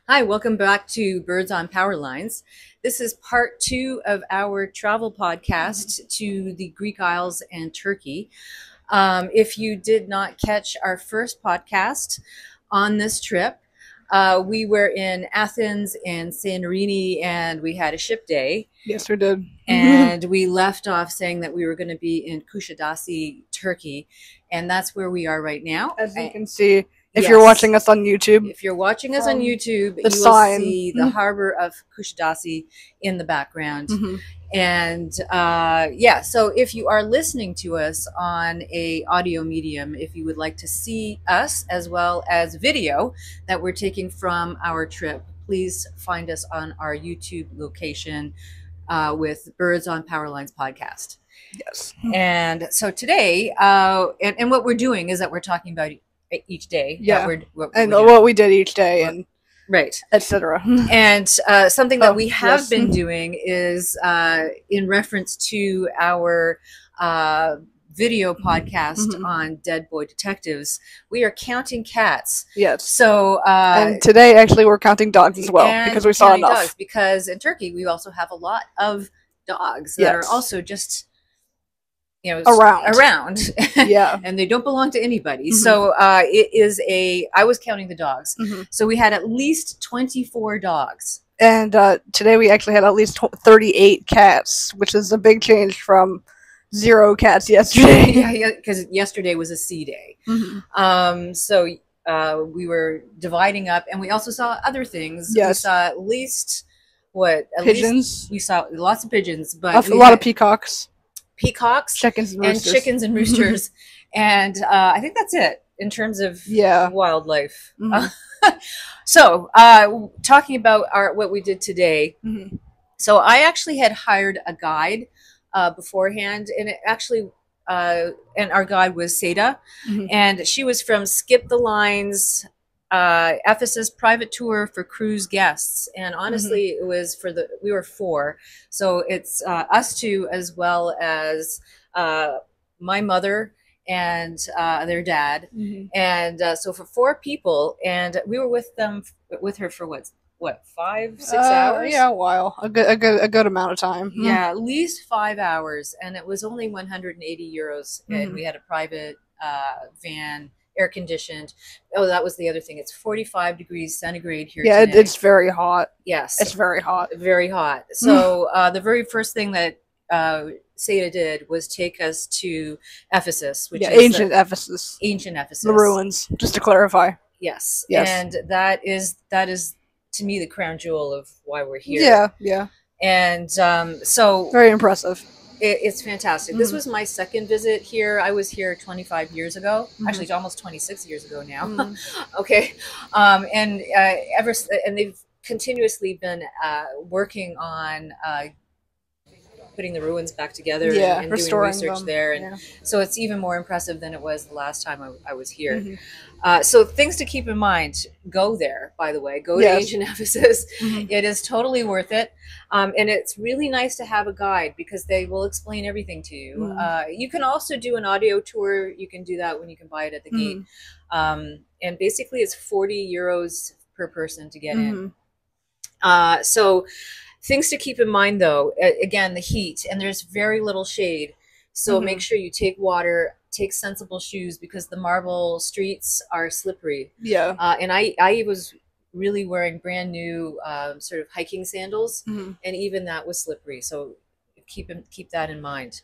Hi, welcome back to Birds on Power Lines. This is part two of our travel podcast to the Greek Isles and Turkey. If you did not catch our first podcast on this trip, we were in Athens and Santorini and we had a ship day. Yes, we did. And we left off saying that we were going to be in Kusadasi, Turkey. And that's where we are right now. As you can see, if Yes. you're watching us on YouTube. If you're watching us on YouTube, you will sign. see the harbor of Kusadasi in the background. And so if you are listening to us on a audio medium, if you would like to see us as well as video that we're taking from our trip, please find us on our YouTube location with Birds on Power Lines podcast. Yes. And so today, and what we're doing is that we're talking about each day. Yeah. What we did each day and right, etc. And something that we have been doing is in reference to our video podcast on Dead Boy Detectives, we are counting cats. Yes. So and today actually we're counting dogs as well because we saw enough. Dogs, because in Turkey we also have a lot of dogs that are also just around. Yeah. And they don't belong to anybody. So I was counting the dogs. So we had at least 24 dogs. And today we actually had at least 38 cats, which is a big change from 0 cats yesterday. Yeah, because yesterday was a sea day. So we were dividing up, and we also saw other things. Yes. We saw at least pigeons. We saw lots of pigeons, but a lot of peacocks. Chickens and roosters. And I think that's it in terms of wildlife. So talking about what we did today. So I actually had hired a guide beforehand, and it actually and our guide was Seda, and she was from Skip the Lines Ephesus private tour for cruise guests. And honestly, it was we were 4. So it's us 2 as well as my mother and their dad. And so for 4 people, and we were with her for what 5-6 hours? Yeah, a while. A good amount of time. Yeah, at least 5 hours. And it was only 180 euros. And we had a private van, air conditioned. Oh, that was the other thing. It's 45 degrees centigrade here today. Yeah, it's very hot. Yes. It's very hot. Very hot. So the very first thing that Seda did was take us to Ephesus, which is ancient Ephesus. Ancient Ephesus. The ruins, just to clarify. Yes. And that is to me the crown jewel of why we're here. Yeah. And so very impressive. It's fantastic. This was my second visit here. I was here 25 years ago. Actually, almost 26 years ago now. Okay. And they've continuously been working on putting the ruins back together and doing research there. And so it's even more impressive than it was the last time I was here. So things to keep in mind. Go there, by the way. Go to ancient Ephesus. It is totally worth it. And it's really nice to have a guide because they will explain everything to you. You can also do an audio tour. You can do that when you can buy it at the gate. And basically it's 40 euros per person to get in. So things to keep in mind, though, again, the heat, and there's very little shade. So make sure you take water, take sensible shoes, because the marble streets are slippery. Yeah. And I was really wearing brand new sort of hiking sandals, and even that was slippery. So keep that in mind.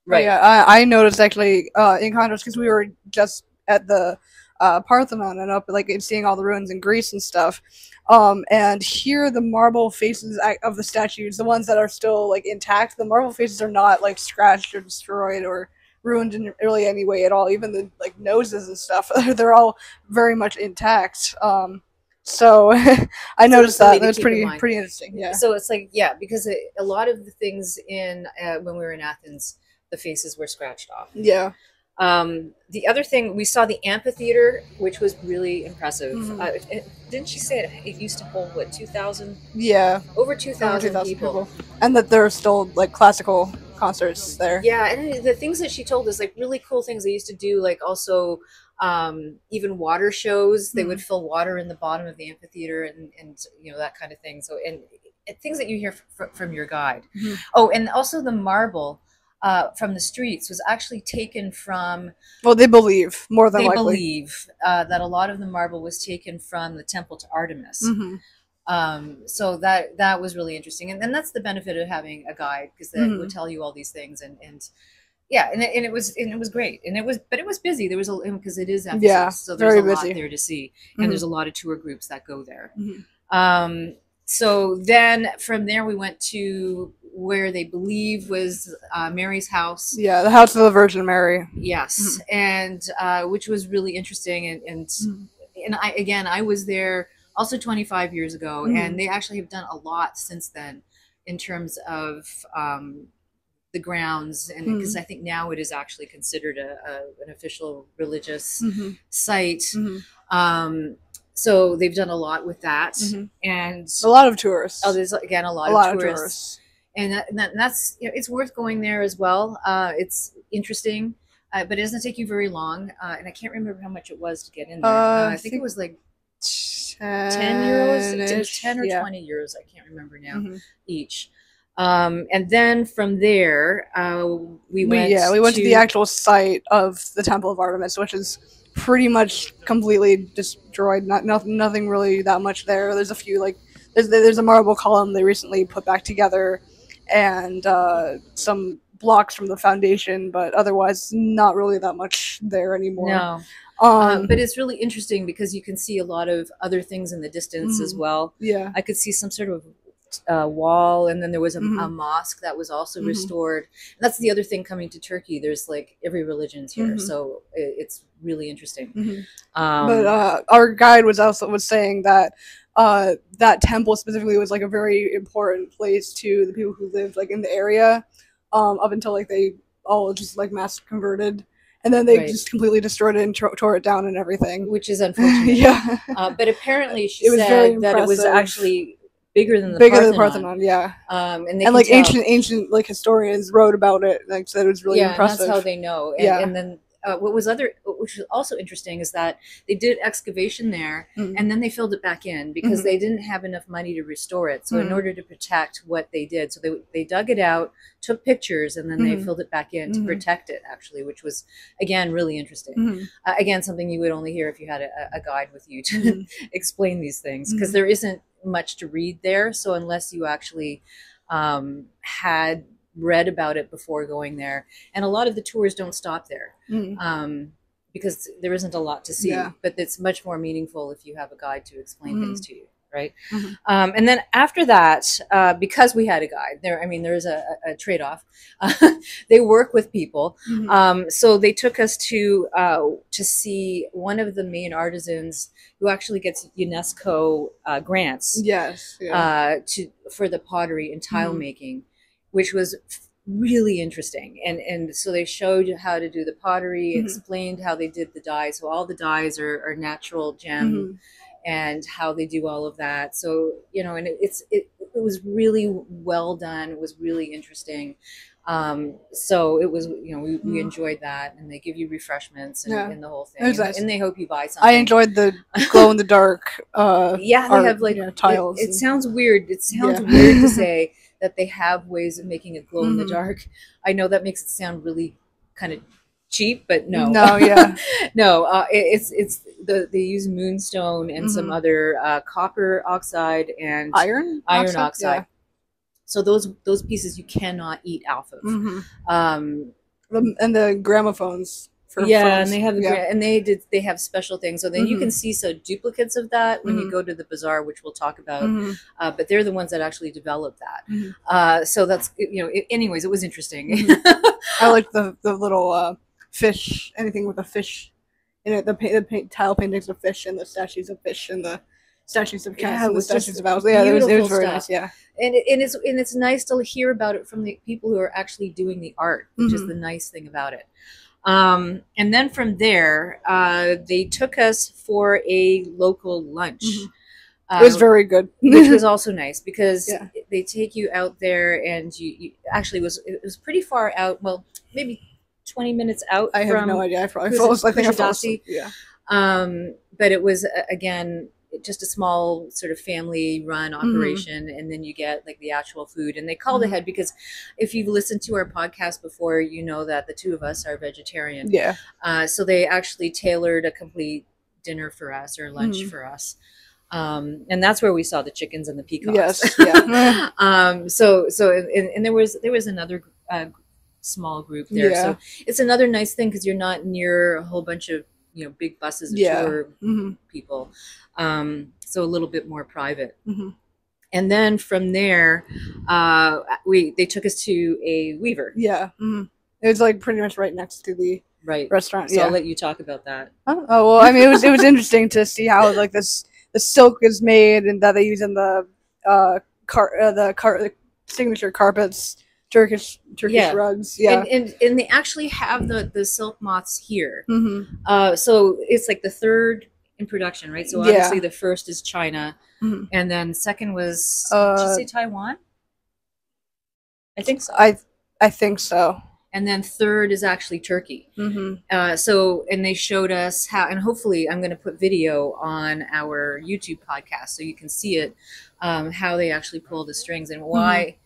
Right. Yeah, I noticed actually in contrast, because we were just at the Parthenon and up and seeing all the ruins in Greece and stuff. And here the marble faces of the statues, the ones that are still intact, the marble faces are not scratched or destroyed or ruined in really any way at all. Even the noses and stuff, they're all very much intact. So I noticed that. That's pretty interesting. Yeah. So it's because a lot of the things when we were in Athens, the faces were scratched off. Yeah. The other thing, we saw the amphitheater, which was really impressive. Didn't she say it used to hold 2,000? Yeah, over 2,000 people, and that there are still classical concerts there. Yeah, and the things that she told us, really cool things they used to do, also even water shows. They would fill water in the bottom of the amphitheater, and you know, that kind of thing. So, and things that you hear from your guide. Oh, and also the marble from the streets was actually taken from. Well, they believe more than they likely. believe that a lot of the marble was taken from the temple to Artemis. So that was really interesting, and that's the benefit of having a guide, because they would tell you all these things, and yeah, and it was great, but it was busy. There was because it is Ephesus, so there's a lot there to see, and there's a lot of tour groups that go there. So then from there we went to where they believe was Mary's house. Yeah, the house of the Virgin Mary. Yes, and which was really interesting, and I was there also 25 years ago, and they actually have done a lot since then in terms of the grounds, and because I think now it is actually considered an official religious site. So they've done a lot with that, and a lot of tourists. Oh, there's again a lot of tourists. And that's, you know, it's worth going there as well. It's interesting, but it doesn't take you very long. And I can't remember how much it was to get in there. I think it was like 10 euros, 10 or 20 euros. I can't remember now each. And then from there, we went to the actual site of the Temple of Artemis, which is pretty much completely destroyed. Nothing really that much there. There's a few, like there's a marble column they recently put back together, and some blocks from the foundation, but otherwise not really that much there anymore. No. But it's really interesting because you can see a lot of other things in the distance as well. Yeah, I could see some sort of wall, and then there was a mosque that was also restored. And that's the other thing coming to Turkey. There's like every religion's here, so it's really interesting. But our guide was saying that that temple specifically was like a very important place to the people who lived like in the area, up until like they all just like mass converted. And then they just completely destroyed it and tore it down and everything. Which is unfortunate. Yeah. But apparently she said that it was actually bigger than the Parthenon. Yeah. And like ancient like historians wrote about it. Like said it was really impressive. That's how they know. And then which was also interesting is that they did excavation there, and then they filled it back in because they didn't have enough money to restore it. So in order to protect what they did, so they dug it out, took pictures, and then they filled it back in to protect it, actually, which was, again, really interesting. Again, something you would only hear if you had a guide with you to explain these things, because there isn't much to read there. So unless you actually had read about it before going there, and a lot of the tours don't stop there because there isn't a lot to see, but it's much more meaningful if you have a guide to explain things to you, right? And then after that, because we had a guide there, I mean, there's a trade-off. They work with people, so they took us to see one of the main artisans who actually gets UNESCO grants for the pottery and tile making, which was really interesting. And so they showed you how to do the pottery, explained how they did the dyes. So all the dyes are natural gem, and how they do all of that. So, you know, and it was really well done. It was really interesting. So it was, you know, we enjoyed that, and they give you refreshments and the whole thing. Nice. And they hope you buy something. I enjoyed the glow in the dark. They have like tiles. It sounds weird. It sounds weird to say that they have ways of making it glow in the dark. I know that makes it sound really kind of cheap, but no. It's they use moonstone and some other copper oxide and iron oxide. So those pieces you cannot eat off of. And the gramophones. And they have and they have special things. So then you can see some duplicates of that when you go to the bazaar, which we'll talk about. But they're the ones that actually developed that. So that's, you know. Anyways, it was interesting. I like the little fish. Anything with a fish in it. The tile paintings of fish and the statues of fish and the statues of cats and the statues of owls. Yeah, it was very nice. Yeah. And it's nice to hear about it from the people who are actually doing the art, which is the nice thing about it. And then from there, they took us for a local lunch. It was very good, which was also nice because they take you out there, and you actually it was pretty far out. Well, maybe 20 minutes out. I have no idea. I think I fell asleep. Yeah. But it was again just a small sort of family run operation, and then you get like the actual food, and they called ahead because if you've listened to our podcast before, you know that the two of us are vegetarian. Yeah. So they actually tailored a complete dinner for us, or lunch for us. And that's where we saw the chickens and the peacocks. Yes. Yeah. And there was another small group there. Yeah. So it's another nice thing because you're not near a whole bunch of big buses of tour people. So a little bit more private. And then from there, they took us to a weaver. Yeah. It was like pretty much right next to the restaurant. So I'll let you talk about that. Oh well, I mean, it was interesting to see how like the silk is made, and that they use in the signature carpets, Turkish rugs. Yeah, and they actually have the silk moths here. So it's like the third in production, right? So obviously the first is China, and then second was did you say Taiwan? I think so. I think so. And then third is actually Turkey. And they showed us how, and hopefully I'm going to put video on our YouTube podcast so you can see it, how they actually pull the strings and why,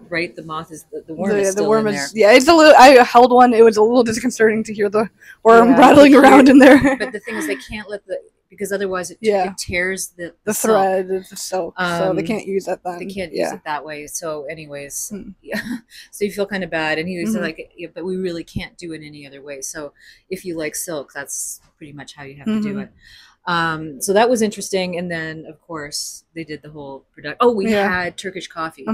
right? The moth is the worm is still in there. Yeah, it's a little. I held one. It was a little disconcerting to hear the worm rattling around in there. But the thing is, they can't let because otherwise it tears the thread of the silk, so they can't use it then. They can't use it that way. So anyways, so you feel kind of bad. And he was like, but we really can't do it any other way. So if you like silk, that's pretty much how you have to do it. So that was interesting. And then of course they did the whole production. Oh, we had Turkish coffee.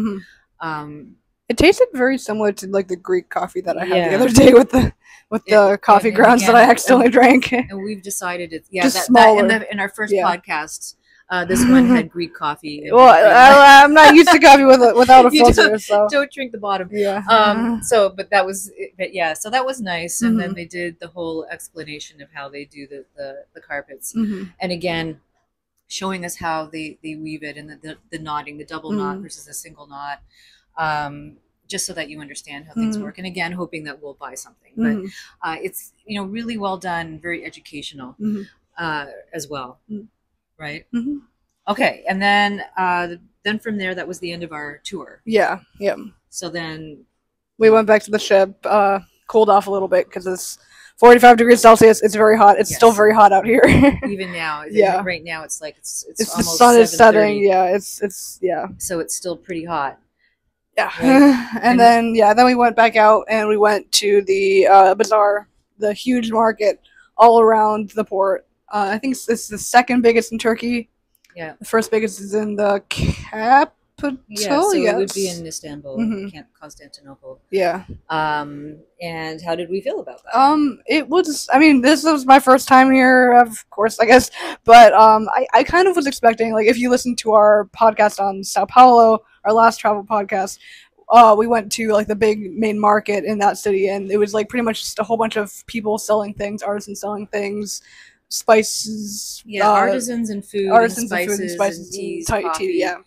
It tasted very similar to like the Greek coffee that I had the other day with the coffee grounds that I accidentally drank. And we've decided it's smaller. In our first podcast, this one had Greek coffee. Well, I'm not used to coffee without a filter, so don't drink the bottom. Yeah. So that was nice. And then they did the whole explanation of how they do the carpets, and again, showing us how they weave it, and the knotting, the double knot versus a single knot. Just so that you understand how things work, and again, hoping that we'll buy something. But it's really well done, very educational as well, right? Okay, and then from there, that was the end of our tour. Yeah. So then we went back to the ship, cooled off a little bit because it's 45 degrees Celsius. It's very hot. It's still very hot out here. Even now, right now it's like it's the almost sun is setting. Yeah, it's So it's still pretty hot. Yeah, right. and then we went back out and we went to the bazaar, the huge market all around the port. I think it's the second biggest in Turkey. Yeah, the first biggest is in the capital. Yeah, so it would be in Istanbul, Constantinople. Yeah. And how did we feel about that? It was. I mean, this was my first time here, of course, I guess. But I kind of was expecting, like, if you listen to our podcast on Sao Paulo, our last travel podcast, we went to like the big main market in that city, and it was like pretty much just a whole bunch of people selling things, artisans selling things, spices. Yeah, artisans and food, artisans and food and spices, and teas, tea. Yeah.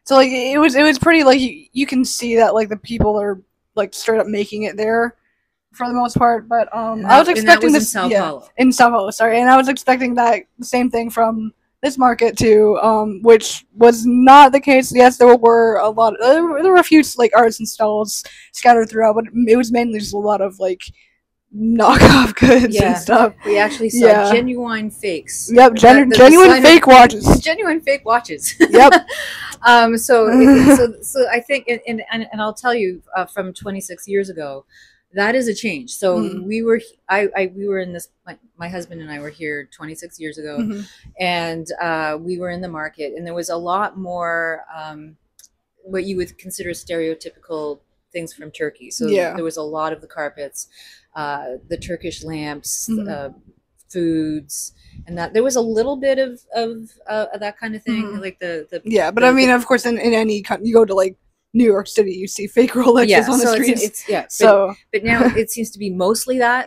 So like it was pretty like you can see that like the people are like straight up making it there for the most part. But I was expecting this in Sao Paulo. In Sao Paulo, sorry, and I was expecting that the same thing from this market too, which was not the case. Yes, there were a lot. There were a few like artisan stalls scattered throughout, but it was mainly just a lot of like knockoff goods and stuff. We actually saw genuine fakes. Yep, genuine fake watches. Genuine fake watches. Yep. So I think, and I'll tell you, from 26 years ago, that is a change. So we were in this. My husband and I were here 26 years ago, and we were in the market, and there was a lot more what you would consider stereotypical things from Turkey. So there was a lot of the carpets, the Turkish lamps, foods, and that there was a little bit of that kind of thing, like the but I mean, of course, in any country, you go to like New York City, you see fake Rolexes on the streets. But now it seems to be mostly that.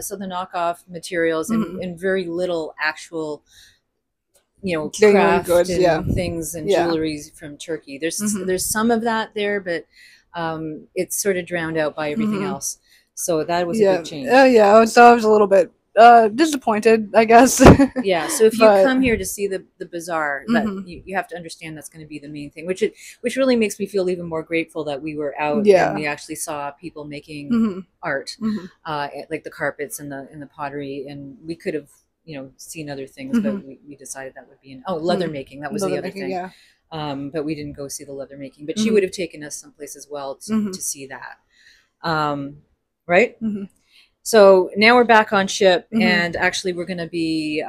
So the knockoff materials and very little actual, craft goods, and things and jewelry from Turkey. There's some of that there, but it's sort of drowned out by everything else. So that was a Yeah. big change. Yeah. So I was a little bit disappointed, I guess. Yeah, so if you But come here to see the bazaar, that mhm. you have to understand that's going to be the main thing, which really makes me feel even more grateful that we were out and Yeah. we actually saw people making Mhm. art, Mhm. like the carpets and the pottery, and we could have seen other things, but Mhm. we decided that would be leather Mhm. making. That was the Leather other making, thing. yeah. But we didn't go see the leather making, but she would Mhm. have taken us someplace as well Mhm. to see that. Right? Mhm. So now we're back on ship, Mhm. and actually we're going to be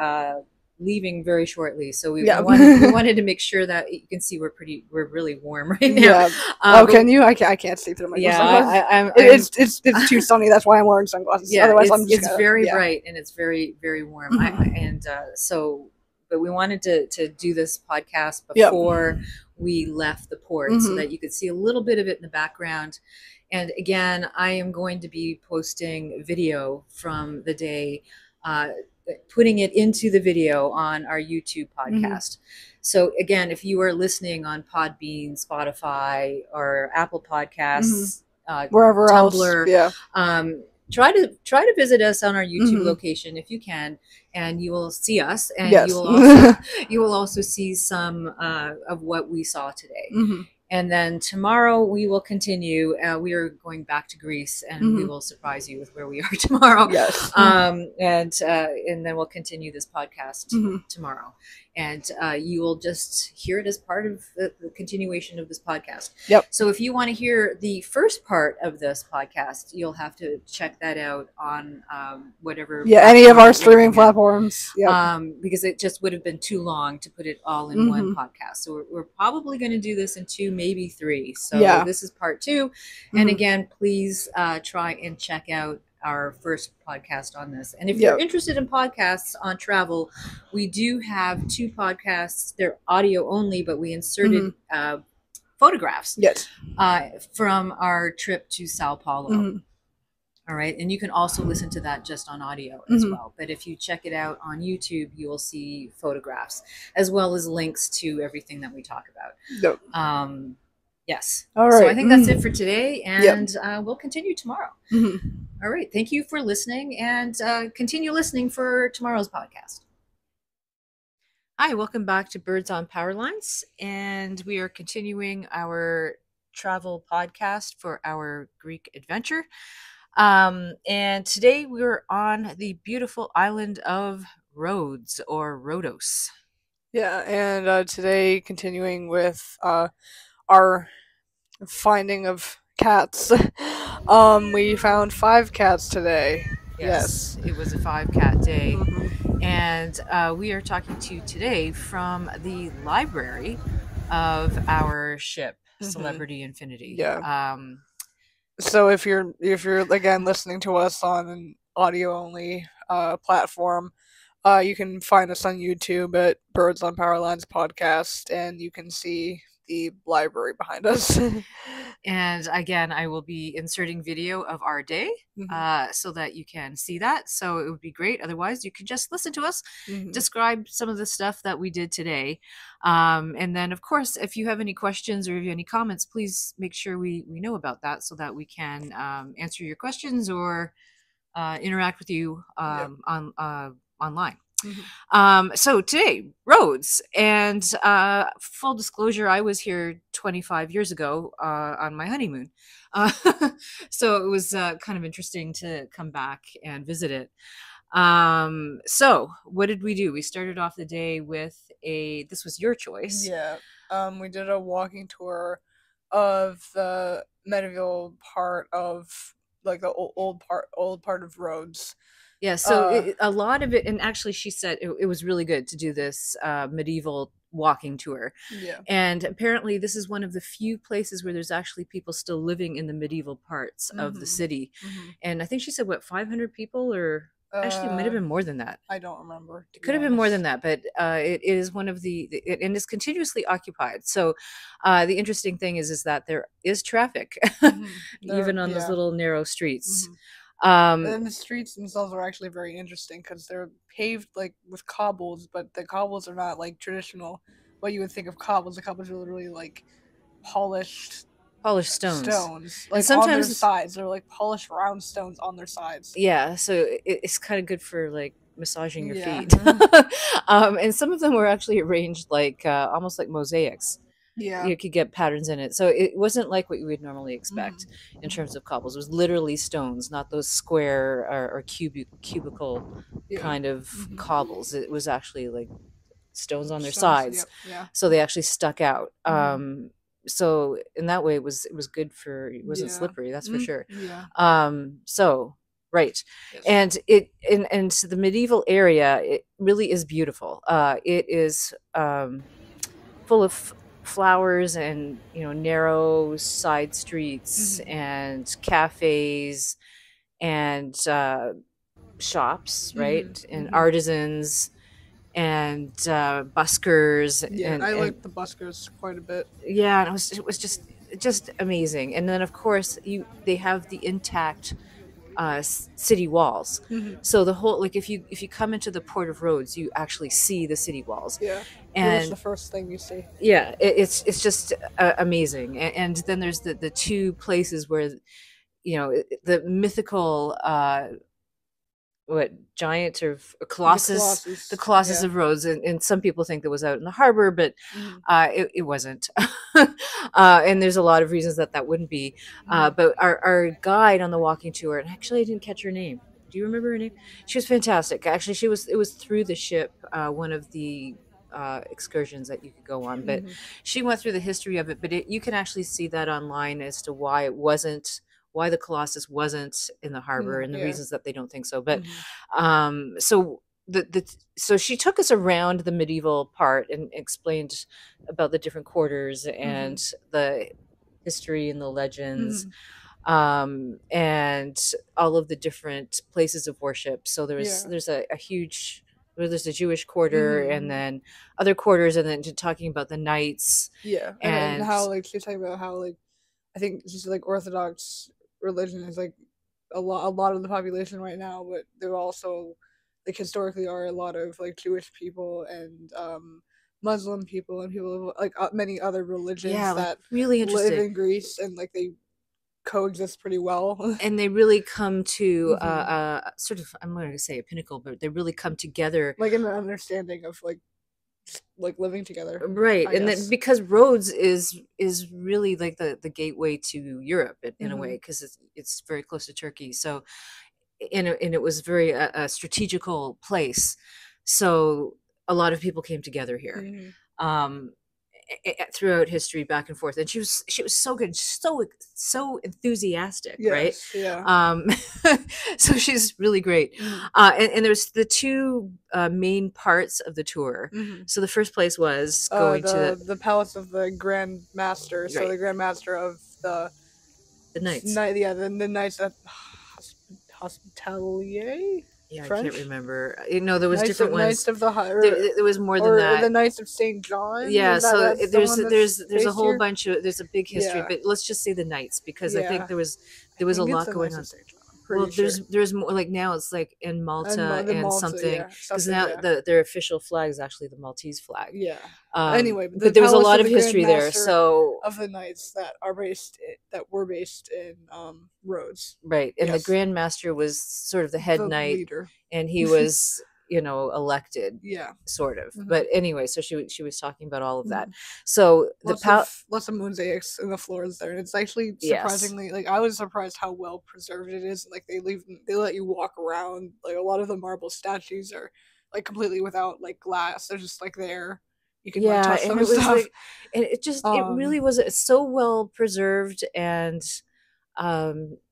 leaving very shortly. So we Yeah. wanted to make sure that you can see we're really warm right now. Yeah. Oh, But can you? I can't see through my yeah, sunglasses. I'm It's too sunny. That's why I'm wearing sunglasses. yeah, Otherwise, I'm just it's gonna. very Yeah. bright and it's very very warm. Mhm. And so, but we wanted to do this podcast Yep. before we left the port so Mhm. that you could see a little bit of it in the background. And again, I am going to be posting video from the day, uh, putting it into the video on our YouTube Mhm. podcast. So again, if you are listening on Podbean, Spotify, or Apple Mhm. Podcasts, Wherever else. Tumblr, Yeah. try to visit us on our YouTube Mhm. location if you can, and you will see us, and Yes. you will also see some of what we saw today. Mhm. And then tomorrow we will continue. We are going back to Greece, and we Mhm. will surprise you with where we are tomorrow. Yes. And then we'll continue this podcast Mhm. tomorrow, and you will just hear it as part of the continuation of this podcast. Yep. So if you want to hear the first part of this podcast, you'll have to check that out on whatever. Yeah. Any of platform our you're streaming looking at. platforms. Yep. Because it just would have been too long to put it all in one Mhm. podcast. So we're probably going to do this in two, maybe three. So Yeah. this is part two. And Mhm. again, please try and check out our first podcast on this. And if Yep. you're interested in podcasts on travel, we do have two podcasts. They're audio only, but we inserted photographs Yes. from our trip to Sao Paulo. Mhm. All right. And you can also listen to that just on audio as Mhm. well. But if you check it out on YouTube, you will see photographs as well as links to everything that we talk about. Yep. Yes. All So right. I think that's it for today, Yep. and we'll continue tomorrow. Mhm. All right. Thank you for listening, and continue listening for tomorrow's podcast. Hi, welcome back to Birds on Power Lines, and we are continuing our travel podcast for our Greek adventure. And today we're on the beautiful island of Rhodes or Rhodos. Yeah, and today continuing with our finding of cats. We found 5 cats today. Yes. It was a 5 cat day. Mhm. And we are talking to you today from the library of our ship, Mhm. Celebrity Infinity. Yeah. So if you're again listening to us on an audio only platform, you can find us on YouTube at Birds on Power Lines podcast, and you can see the library behind us. And again, I will be inserting video of our day so that you can see that. So it would be great. Otherwise, you could just listen to us describe some of the stuff that we did today. And then, of course, if you have any questions or if you have any comments, please make sure we know about that so that we can answer your questions or interact with you online. So today, Rhodes, and full disclosure, I was here 25 years ago on my honeymoon. So it was kind of interesting to come back and visit it. So what did we do? We started off the day with this was your choice. Yeah. We did a walking tour of the medieval part of like the old part of Rhodes. Yeah, so a lot of it, and actually she said it was really good to do this medieval walking tour. Yeah. And apparently this is one of the few places where there's actually people still living in the medieval parts of the city. And I think she said, what, 500 people, or actually it might have been more than that. I don't remember. It could have been more than that, but it is one of and it's continuously occupied. So the interesting thing is that there is traffic, even on those little narrow streets. And the streets themselves are actually very interesting because they're paved like with cobbles, but the cobbles are not like traditional what you would think of cobbles. The cobbles are literally like polished polished stones. stones, And like on their sometimes, sides. They're like polished round stones on their sides. yeah, so it's kind of good for like massaging your Yeah. feet. And some of them were actually arranged like almost like mosaics. Yeah. You could get patterns in it. So it wasn't like what you would normally expect in Mhm. terms of cobbles. It was literally stones, not those square or cubical Yeah. kind of cobbles. It was actually like stones on their Stones. sides. Yep. Yeah. So they actually stuck out. Mhm. So in that way it was good for, it wasn't Yeah. slippery, that's for sure. Yeah. So right. Yes. And and so the medieval area, it really is beautiful. It is full of flowers and narrow side streets and cafes and shops, right, and artisans and buskers Yeah, I like the buskers quite a bit. yeah, and it was just amazing. And then of course they have the intact city walls. So the whole, like, if you come into the port of Rhodes, you actually see the city walls. Yeah. That's And the first thing you see. yeah, it's just amazing. And then there's the two places where the mythical what giant or Colossus, the Colossus yeah. of Rhodes, and some people think that was out in the harbor, but it wasn't. And there's a lot of reasons that wouldn't be. But our guide on the walking tour, and actually I didn't catch her name. Do you remember her name? She was fantastic. Actually, it was through the ship, one of the excursions that you could go on, but she went through the history of it. But you can actually see that online as to why the Colossus wasn't in the harbor and the reasons that they don't think so. But so so she took us around the medieval part and explained about the different quarters and the history and the legends, and all of the different places of worship. So there's a huge, there's a Jewish quarter and then other quarters, and then talking about the knights. Yeah, and how like she's talking about how like I think she's like Orthodox religion is like a lot of the population right now, but there also like historically are a lot of like Jewish people and Muslim people and people of like many other religions that really live interesting in Greece, and like they coexist pretty well. and they really come to sort of, I'm going to say a pinnacle, but they really come together, like in an understanding of like living together, right? And then because Rhodes is really like the gateway to Europe in a way, because it's very close to Turkey. So and it was very a strategical place, so a lot of people came together here. Throughout history, back and forth, and she was so good, so enthusiastic, right? Yeah. So she's really great. And there's the two main parts of the tour. So the first place was going to the palace of the Grand Master. Right. So the Grand Master of the Knights. The Knights at Hospitalier. Yeah, French? I can't remember. There was Knights different ones. Knights of the there was more than that. The Knights of St. John. Yeah, so there's a whole bunch of, there's a big history, but let's just say the Knights, because I think there was a lot going on. Well, there's more, like now it's like in Malta and something, because now their official flag is actually the Maltese flag. Yeah. Anyway, but there was a lot of history there. So of the Knights that were based in Rhodes. Right, and the Grand Master was sort of the head knight leader, and he was elected, sort of. But anyway, so she was talking about all of that. So lots of mosaics in the floors there, and it's actually surprisingly like I was surprised how well preserved it is. Like they let you walk around. Like a lot of the marble statues are like completely without like glass. They're just like there. You can like touch them and stuff. Like, and it really was so well preserved, and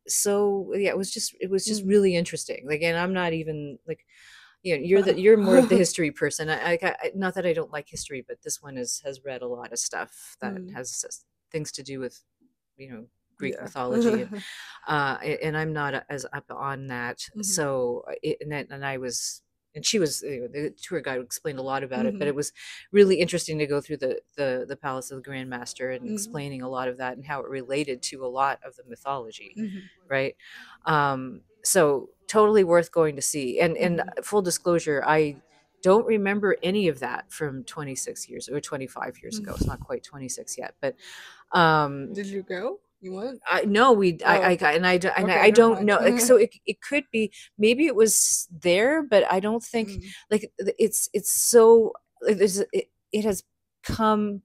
so it was just really interesting. Like, and I'm not even like, you're more of the history person. I not that I don't like history, but this one has read a lot of stuff that has things to do with Greek mythology, and I'm not as up on that. So and she was, the tour guide explained a lot about it, but it was really interesting to go through the palace of the Grand Master and explaining a lot of that and how it related to a lot of the mythology, right? So totally worth going to see. And full disclosure, I don't remember any of that from 26 years or 25 years ago. It's not quite 26 yet, but did you go? You went? No, I don't know. Like, so it could be, maybe it was there, but I don't think like it's so it has come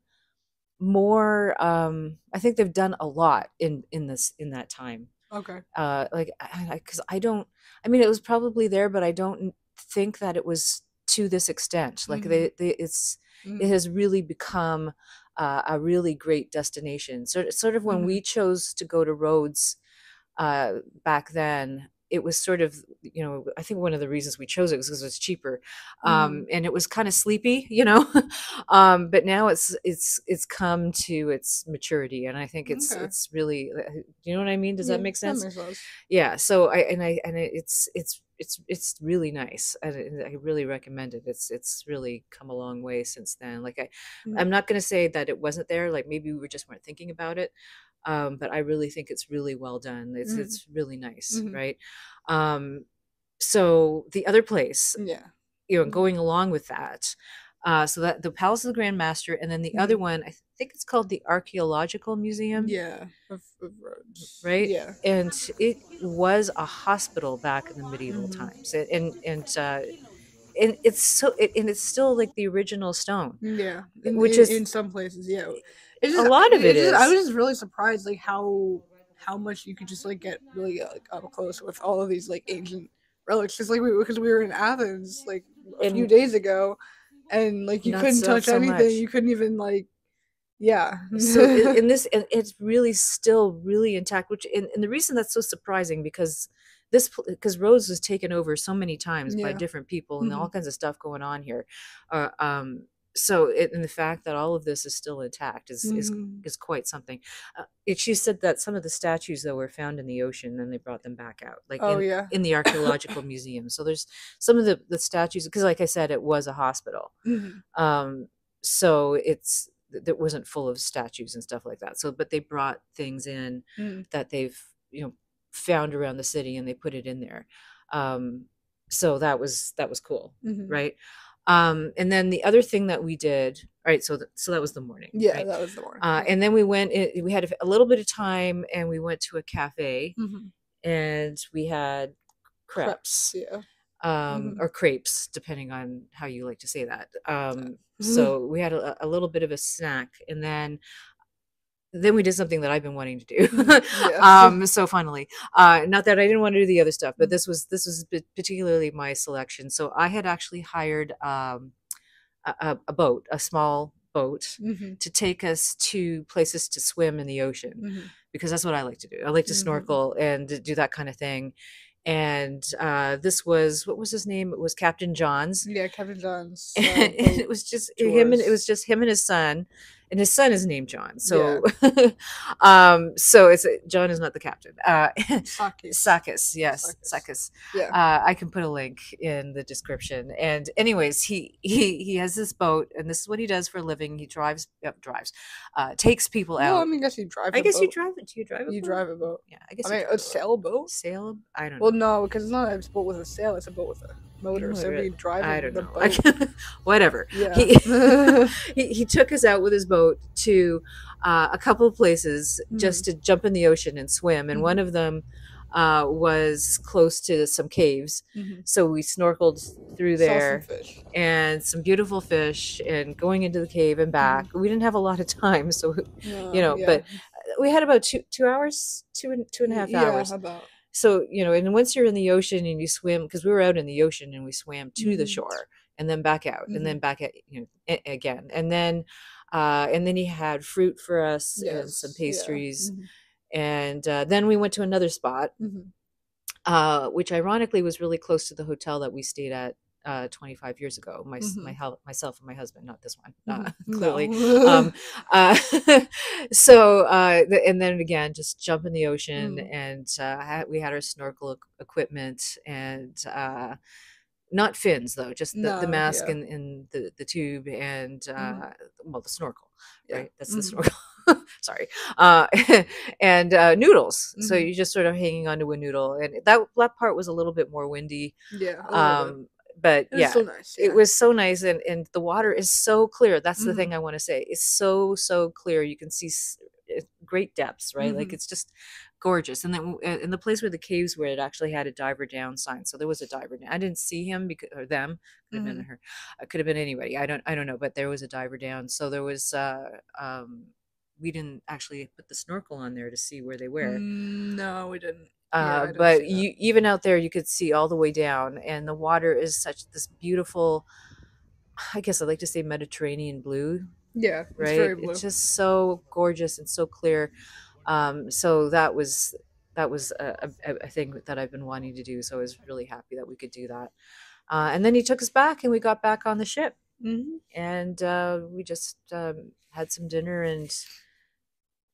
more. I think they've done a lot in that time. Okay. Like because I don't. I mean, it was probably there, but I don't think that it was to this extent. Like it has really become a really great destination. Sort of when we chose to go to Rhodes back then, it was sort of, I think one of the reasons we chose it was because it was cheaper, and it was kind of sleepy, but now it's come to its maturity, and I think it's really, you know what I mean? Does that make sense? That makes sense. Yeah. So it's really nice, and I really recommend it. It's really come a long way since then. Like I'm not going to say that it wasn't there. Like maybe we just weren't thinking about it. But I really think it's really well done. It's really nice, right? So the other place, going along with that, so that the Palace of the Grand Master, and then the other one, I think it's called the Archeological Museum. Yeah, of Rhodes. Right. Yeah, and it was a hospital back in the medieval times, and it's so and it's still like the original stone. Yeah, which is in some places. Yeah, a lot of it is. I was just really surprised, like how much you could just like get really like up close with all of these like ancient relics. Just like because we were in Athens like a few days ago, and like you couldn't touch anything. You couldn't even like. Yeah. So in this, and it's really still really intact, which and the reason that's so surprising because Rhodes was taken over so many times by different people and all kinds of stuff going on here. So and the fact that all of this is still intact is quite something. She said that some of the statues though were found in the ocean and they brought them back out, like in the Archeological Museum. So there's some of the statues, because like I said, it was a hospital. So that wasn't full of statues and stuff like that. So, but they brought things in that they've, found around the city and they put it in there. So that was cool. Right. And then the other thing that we did, right. So that was the morning. Yeah, right? That was the morning. And then we had a little bit of time and we went to a cafe and we had crepes. Yeah. Or crepes, depending on how you like to say that. So we had a little bit of a snack, and then we did something that I've been wanting to do. So finally, not that I didn't want to do the other stuff, but this was particularly my selection. So I had actually hired a boat, a small boat, to take us to places to swim in the ocean, because that's what I like to do. I like to snorkel and do that kind of thing. And this was, what was his name? It was Captain John's. Yeah, Captain John's. And it was just him, and it was just him and his son. And his son is named John. So, so John is not the captain. Sakis, yes, Sakis. Yeah. I can put a link in the description. And anyways, he has this boat, and this is what he does for a living. He takes people out. Well, I mean, I guess you drive. I guess you drive it. Do you drive a boat? You drive a boat. Yeah, I guess. I mean, a sailboat. I don't know. Well, no, because it's not a boat with a sail. It's a boat with a motor. So we drive. I don't know. Boat. Whatever. Yeah. He took us out with his boat to a couple of places just to jump in the ocean and swim, and one of them was close to some caves. So we snorkeled through there, and some beautiful fish, and going into the cave and back. We didn't have a lot of time, so but we had about 2 hours, two and a half hours. About. So, and once you're in the ocean and you swim, because we were out in the ocean and we swam to the shore and then back out and then back at, again. And then he had fruit for us and some pastries. And then we went to another spot, which ironically was really close to the hotel that we stayed at 25 years ago. Myself and my husband, not this one, clearly. No. So and then again, just jump in the ocean, and we had our snorkel equipment, and not fins though, just the mask and the tube, and the snorkel, right? That's the snorkel. Sorry. And noodles. So you're just sort of hanging onto a noodle, and that part was a little bit more windy. But it was so nice. It was so nice, and the water is so clear. That's the thing I want to say. It's so clear. You can see great depths, right? Like it's just gorgeous. And then in the place where the caves were, it actually had a diver down sign. So there was a diver down. I didn't see him because, or them, could have been her, could have been anybody. I don't know, but there was a diver down. So there was we didn't actually put the snorkel on there to see where they were. No, we didn't. But you even out there, you could see all the way down, and the water is such this beautiful, I guess I like to say Mediterranean blue. Yeah, it's right. very blue. It's just so gorgeous and so clear. So that was a thing that I've been wanting to do. So I was really happy that we could do that. And then he took us back, and we got back on the ship, and we just had some dinner and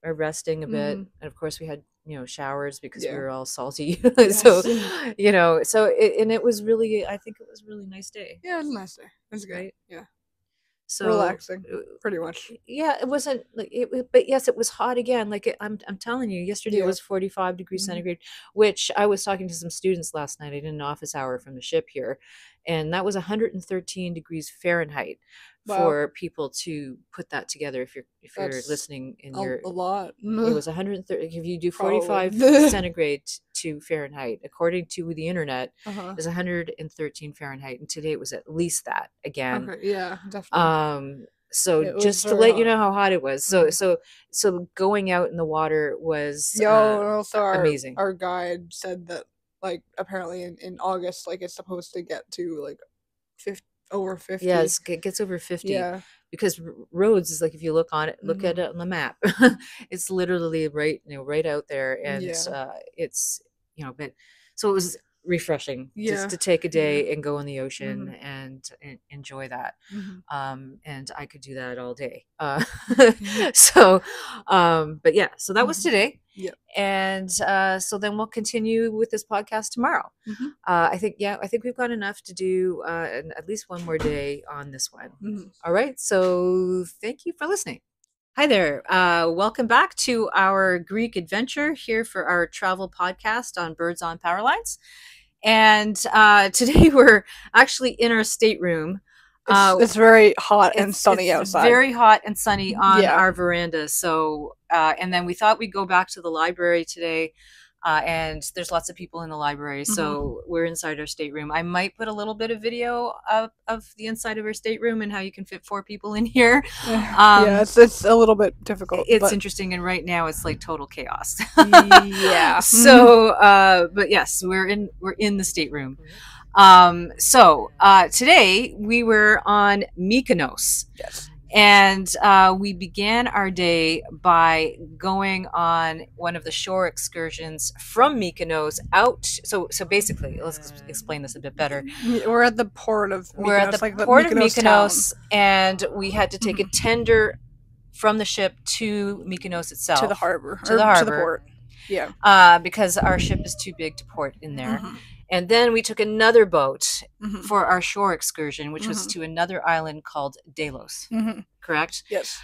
are resting a bit. And of course, we had showers because we were all salty. So and it was really, I think it was a really nice day. Yeah, it was a nice day. It was great. Yeah. So relaxing, pretty much. Yeah, it wasn't like it, but yes, it was hot again. Like I'm telling you, yesterday it was 45 degrees centigrade, which I was talking to some students last night. I did an office hour from the ship here, and that was 113 degrees Fahrenheit. Wow. For people to put that together. If you're listening in a lot. It was 130. If you do 45 centigrade to Fahrenheit, according to the internet, is 113 Fahrenheit, and today it was at least that again. Okay, yeah, definitely. So just to let you know how hot it was. So going out in the water was also amazing. Our guide said that like apparently in August, like it's supposed to get to like 50. Over 50. Yes, it gets over 50. Yeah. Because Rhodes is like, if you look at it on the map, it's literally right out there, and it's but so it was refreshing just to take a day and go in the ocean and enjoy that. And I could do that all day. So but yeah, so that was today. Yeah. And so then we'll continue with this podcast tomorrow. I think we've got enough to do at least one more day on this one. All right. So thank you for listening. Hi there. Welcome back to our Greek adventure here for our travel podcast on Birds on Power Lines. And today we're actually in our stateroom. It's very hot and sunny outside. Very hot and sunny on our veranda. So, and then we thought we'd go back to the library today. And there's lots of people in the library. So we're inside our stateroom. I might put a little bit of video of the inside of our stateroom and how you can fit 4 people in here. It's a little bit difficult. It's interesting. And right now it's like total chaos. Yeah. So, but yes, we're in the stateroom. So today we were on Mykonos. Yes. And we began our day by going on one of the shore excursions from Mykonos out. So basically, let's explain this a bit better. We're at the port of Mykonos. We're at the port of Mykonos, and we had to take a tender from the ship to Mykonos itself. To the harbor. To the port. Yeah. Because our ship is too big to port in there. And then we took another boat for our shore excursion, which was to another island called Delos. Correct? Yes.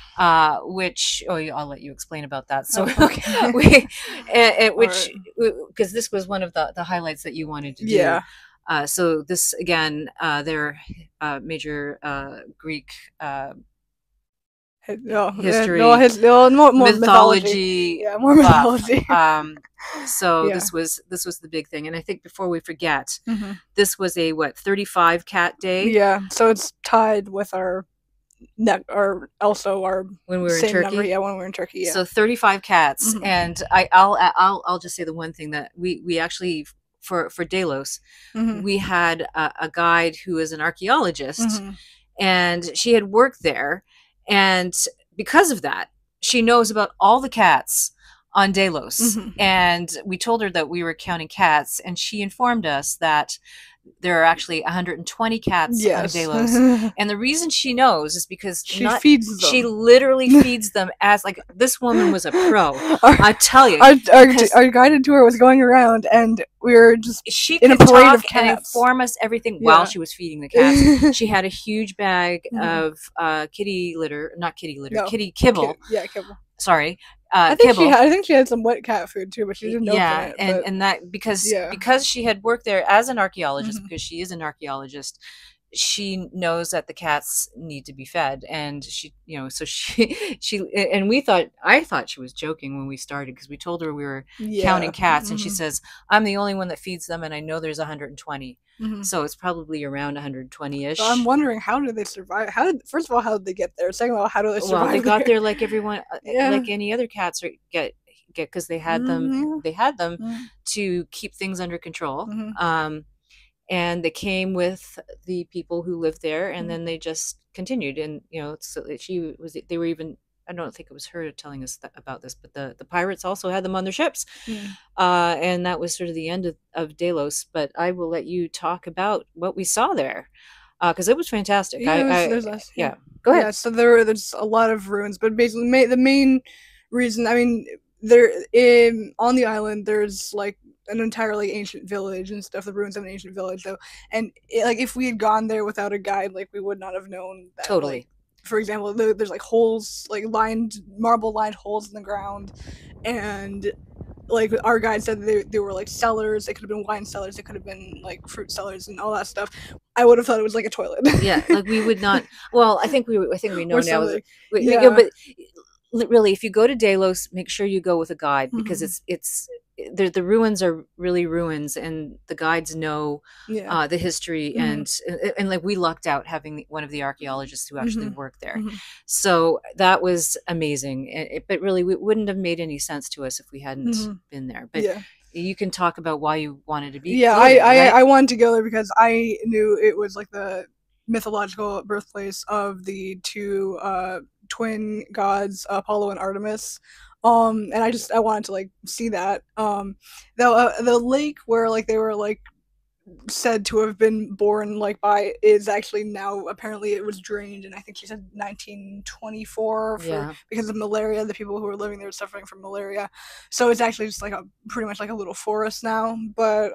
Which I'll let you explain about that. So okay. Because this was one of the highlights that you wanted to do. Yeah. So this again, their major Greek history, more mythology. Yeah, more mythology. So this was the big thing, and I think before we forget, this was a 35 cat day. Yeah, so it's tied with our or also our when we were in Turkey. Number, when we were in Turkey. Yeah. So 35 cats, and I'll just say the one thing that we actually for Delos, we had a guide who is an archaeologist, and she had worked there. And because of that, she knows about all the cats on Delos. And we told her that we were counting cats, and she informed us that there are actually 120 cats on Delos. And the reason she knows is because she feeds them. She literally feeds them as like this woman was a pro. I tell you. Our guided tour was going around, and we were just in a parade of cats. And inform us everything while she was feeding the cats. She had a huge bag of kitty kibble. Kibble. Sorry. I think she had some wet cat food too, but she didn't open it. And that because she had worked there as an archaeologist, because she is an archaeologist, she knows that the cats need to be fed, and she, you know, so she and I thought she was joking when we started, because we told her we were counting cats, and she says, I'm the only one that feeds them, and I know there's 120. So it's probably around 120-ish. So I'm wondering, how did they survive? First of all, how did they get there? Second of all, how do they survive? Well, they got there like everyone, like any other cats get, because they had them to keep things under control. And they came with the people who lived there, and then they just continued. And, you know, so they were even, I don't think it was her telling us about this, but the pirates also had them on their ships. And that was sort of the end of Delos. But I will let you talk about what we saw there, because it was fantastic. Go ahead. Yeah, so there's a lot of ruins, but basically the main reason, I mean, on the island, there's like an entirely ancient village and stuff, the ruins of an ancient village, though. And like, if we had gone there without a guide, like, we would not have known that. Totally. Like, for example, there's like holes, like marble lined holes in the ground, and like our guide said they were like cellars. They could have been wine cellars, they could have been like fruit cellars and all that stuff. I would have thought it was like a toilet. Yeah, like we would not. Well, I think we know now. But really, if you go to Delos, make sure you go with a guide, because the ruins are really ruins, and the guides know the history, and like, we lucked out having one of the archaeologists who actually worked there. So that was amazing. But really, it wouldn't have made any sense to us if we hadn't been there. But you can talk about why you wanted to be. I wanted to go there because I knew it was like the mythological birthplace of the two twin gods, Apollo and Artemis. And I wanted to like see that. The lake where like they were like said to have been born like by is actually now, apparently it was drained, and I think she said 1924 because of malaria. The people who were living there were suffering from malaria, so it's actually just like pretty much like a little forest now. But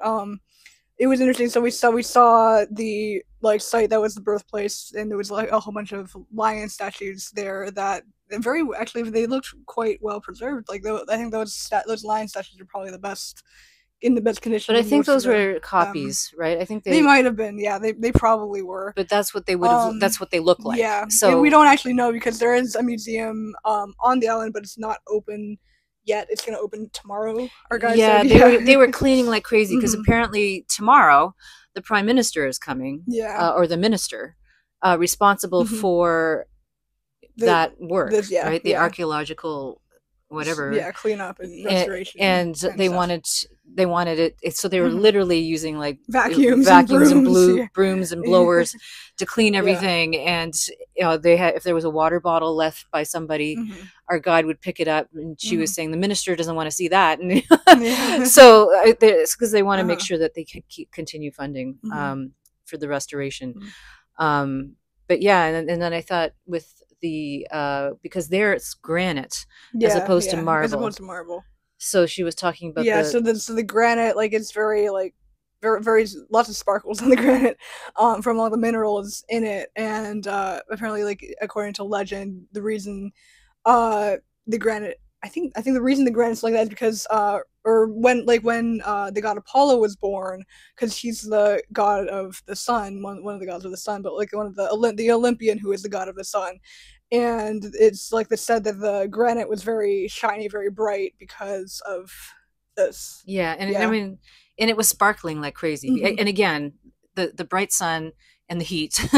it was interesting. So we saw the like site that was the birthplace, and there was like a whole bunch of lion statues there that they looked quite well preserved. Like, I think those lion statues are probably in the best condition. But I think those were copies, right? I think they might have been. Yeah, they probably were. But that's what they would have. That's what they look like. Yeah. So we don't actually know, because there is a museum on the island, but it's not open yet. It's going to open tomorrow. Our guys said. They were cleaning like crazy, because apparently tomorrow the prime minister is coming. Or the minister responsible for that work, right? The archaeological whatever, cleanup and restoration, and they wanted it, so they were literally using like vacuums and brooms and blowers to clean everything. And you know, if there was a water bottle left by somebody, our guide would pick it up, and she was saying the minister doesn't want to see that. And so it's because they want to make sure that they can continue funding for the restoration. But and then I thought with the because there it's granite as opposed to marble. So she was talking about so the granite, like, it's very like very lots of sparkles on the granite from all the minerals in it. And apparently, like, according to legend, the reason the granite, I think the reason the granite's like that is because when the god Apollo was born, because he's the god of the sun, one of the gods of the sun, but like one of the Olympian who is the god of the sun. And it's like they said that the granite was very shiny, very bright because of this. I mean, and it was sparkling like crazy. And again, the bright sun and the heat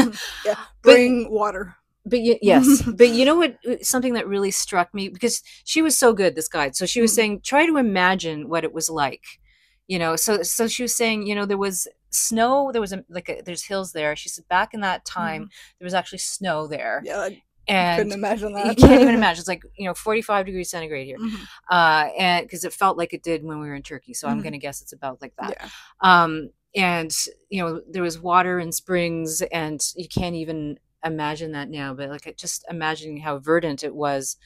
bring water. But yes, but you know what? Something that really struck me, because she was so good, this guide. So she was saying, try to imagine what it was like, you know. So she was saying, you know, there was snow. There was there's hills there. She said back in that time there was actually snow there. And couldn't imagine that. You can't even imagine. It's like, you know, 45 degrees centigrade here, and because it felt like it did when we were in Turkey. So I'm going to guess it's about like that. And you know, there was water and springs, and you can't even imagine that now, but like just imagining how verdant it was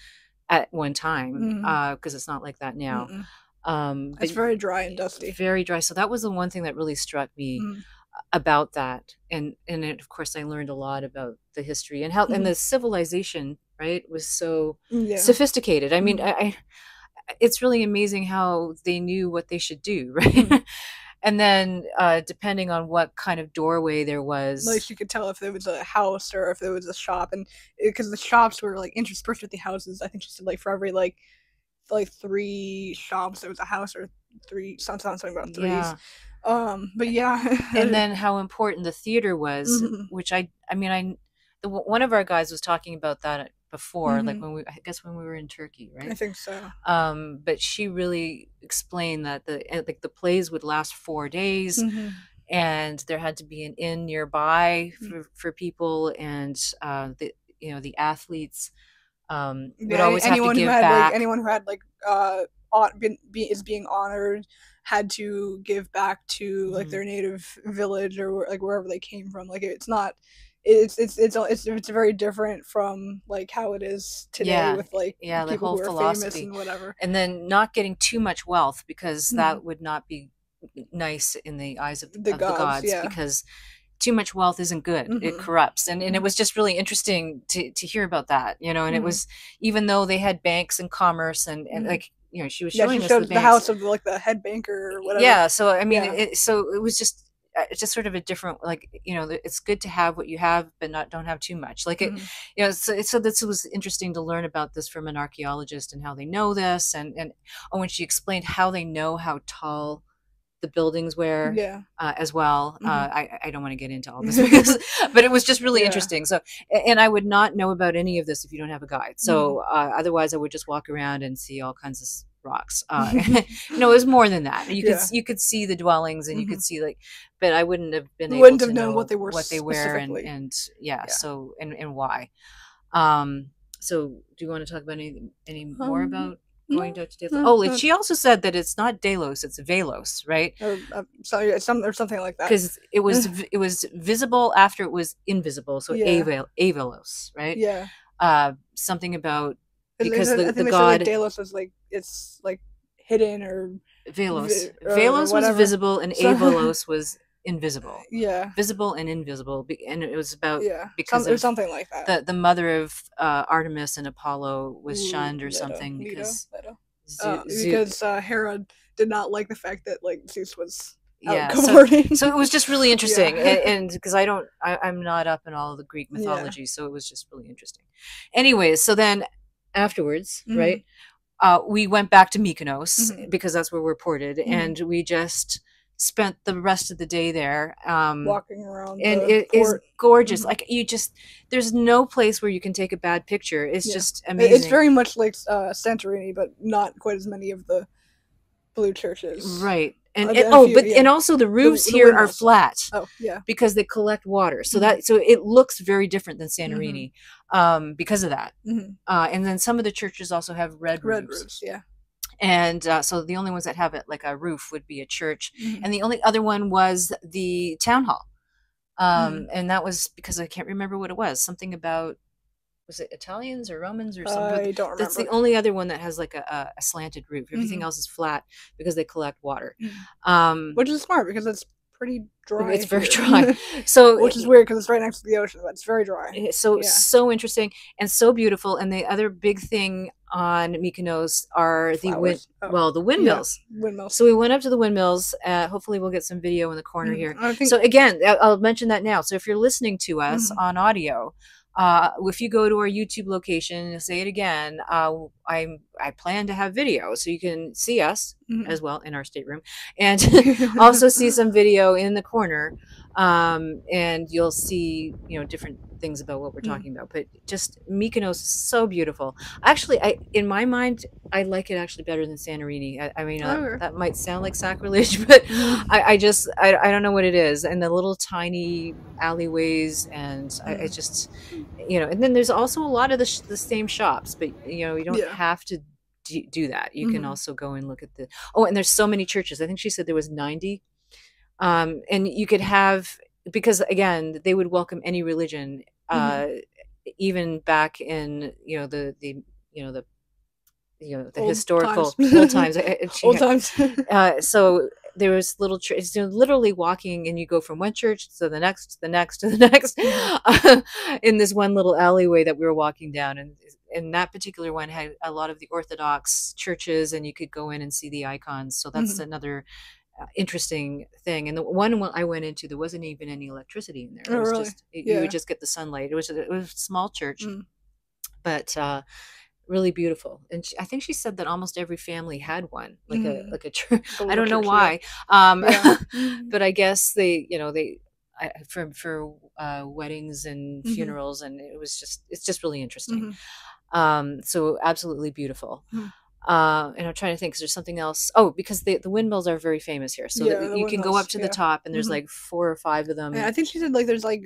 at one time, because it's not like that now. It's very dry and dusty. Very dry. So that was the one thing that really struck me about that. And of course I learned a lot about the history and how and the civilization, right, was so sophisticated. I mean, it's really amazing how they knew what they should do, right? And then depending on what kind of doorway there was, like you could tell if there was a house or if there was a shop, and because the shops were like interspersed with the houses. I think she said like for every like 3 shops there was a house, or 3 something about threes. yeah. But yeah. And then how important the theater was, Mhm. which one of our guys was talking about that before, like Mhm. I guess when we were in Turkey, I right? think so. But she really explained that the plays would last 4 days, Mhm. and there had to be an inn nearby Mm. for people, and the athletes would Yeah, always have to anyone who give had back. is being honored had to give back to like Mhm. their native village or like wherever they came from. Like it's not, it's very different from like how it is today Yeah, with like yeah, the people whole who are famous philosophy. and whatever. And then not getting too much wealth, because Mhm. that would not be nice in the eyes The of the gods, gods, yeah. because too much wealth isn't good. It Mhm. corrupts. And it was just really interesting to hear about that, and it Mhm. was, even though they had banks and commerce, and Mhm. like, she was Yeah, she showing us the showed the banks. house of like the head banker or whatever. Yeah, so I mean, Yeah. so it was just it's just sort of a different, like, it's good to have what you have, but don't have too much, like it. Mhm. So this was interesting to learn about this from an archaeologist, and how they know this, and when she explained how they know how tall the buildings were, Yeah. as well. Mhm. I don't want to get into all this, because, but it was just really Yeah. interesting. So, and I would not know about any of this if you don't have a guide. So, otherwise, I would just walk around and see all kinds of rocks. No, it was more than that. Yeah. You could see the dwellings, and you could Mhm. see, like, but I wouldn't have been We able wouldn't have to known what know they were what they were, specifically. and yeah, Yeah. so and why. So do you want to talk about any more about going No, to Delos? no, Oh, no. she also said that it's not Delos, it's Velos, right? Or something like that. Because it was visible after it was invisible, so Yeah. avelos, right? Yeah. Something about, I because think the they said like god Delos was like it's like hidden or Velos was whatever. visible, and So Avelos was invisible, yeah. visible and invisible, and it was about, Yeah. because Or of something like that. the mother of Artemis and Apollo was Ooh, shunned or something, because Leto. Zeus. Because Herod did not like the fact that like Zeus was out Yeah, cavorting. so it was just really interesting. Yeah. And because I'm not up in all of the Greek Yeah. mythology, so it was just really interesting. Anyways, so then afterwards, Mhm. right, we went back to Mykonos, Mhm. because that's where we're ported, Mhm. and we just spent the rest of the day there, Walking around and the it is port. gorgeous. Mhm. Like, there's no place where you can take a bad picture. It's Yeah. just amazing. It's very much like Santorini, but not quite as many of the blue churches. Right. And yeah. also the roofs The here are windmills. flat. Oh yeah. Because they collect water, so Mhm. so it looks very different than Santorini, because of that. Mhm. And then some of the churches also have red roofs. Yeah. And so the only ones that have it like a roof would be a church, Mhm. and the only other one was the town hall. Mhm. And that was because I can't remember what it was. Something about, was it Italians or Romans or something? I don't remember. That's the only other one that has like a slanted roof. Everything else is flat, because they collect water. Which is smart, because it's pretty dry. It's very here. dry. So which is weird because it's right next to the ocean, but it's very dry. So interesting and so beautiful. And the other big thing on Mykonos are the windmills. Yeah, windmills. So we went up to the windmills. Hopefully we'll get some video in the corner here. I think, so again, I'll mention that now. So if you're listening to us on audio, if you go to our YouTube location, I'll say it again, I plan to have video, so you can see us as well in our stateroom, and also see some video in the corner, and you'll see different things about what we're talking about. But just Mykonos is so beautiful. Actually, in my mind, I like it actually better than Santorini. I mean, that might sound like sacrilege, but I don't know what it is. And the little tiny alleyways, and I just, and then there's also a lot of the same shops, but you don't have to do that. You can also go and look at and there's so many churches. I think she said there was 90. And you could have, because again, they would welcome any religion, even back in the historical old times. Old times. So there was little churches, literally walking, and you go from one church to the next, to the next, to the next, in this one little alleyway that we were walking down. And that particular one had a lot of the Orthodox churches, and you could go in and see the icons. So that's another interesting thing. And the one I went into, there wasn't even any electricity in there. Oh, It was really? just Yeah. you would just get the sunlight. It was a small church, Mm. but really beautiful. And I think she said that almost every family had one, like a church. Like a I don't know church, why, Yeah. but I guess they for weddings and Mhm. funerals, and it's just really interesting. Mhm. So absolutely beautiful. Mhm. And I'm trying to think, is there something else? Oh, because the windmills are very famous here. So Yeah, that the you can go up windmills, to the yeah. top, and there's Mhm. like 4 or 5 of them. And I think she said like there's like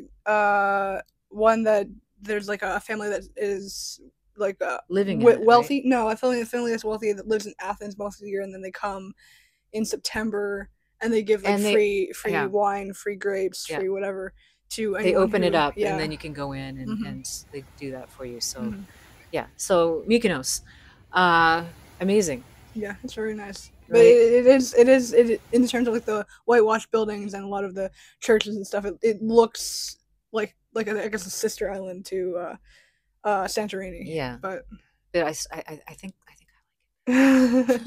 one that there's like a family that is like Living in it, wealthy. No, I feel like a family that's wealthy that lives in Athens most of the year, and then they come in September and they give like And they- free yeah. wine, free grapes, Yeah. free whatever to anyone They open it who- up, yeah. and then you can go in, and, Mhm. and they do that for you. So Mhm. yeah, so Mykonos, amazing. Yeah, it's very nice. But Right. it is in terms of like the whitewashed buildings and a lot of the churches and stuff. It looks like I guess a sister island to Santorini. Yeah. But I think okay.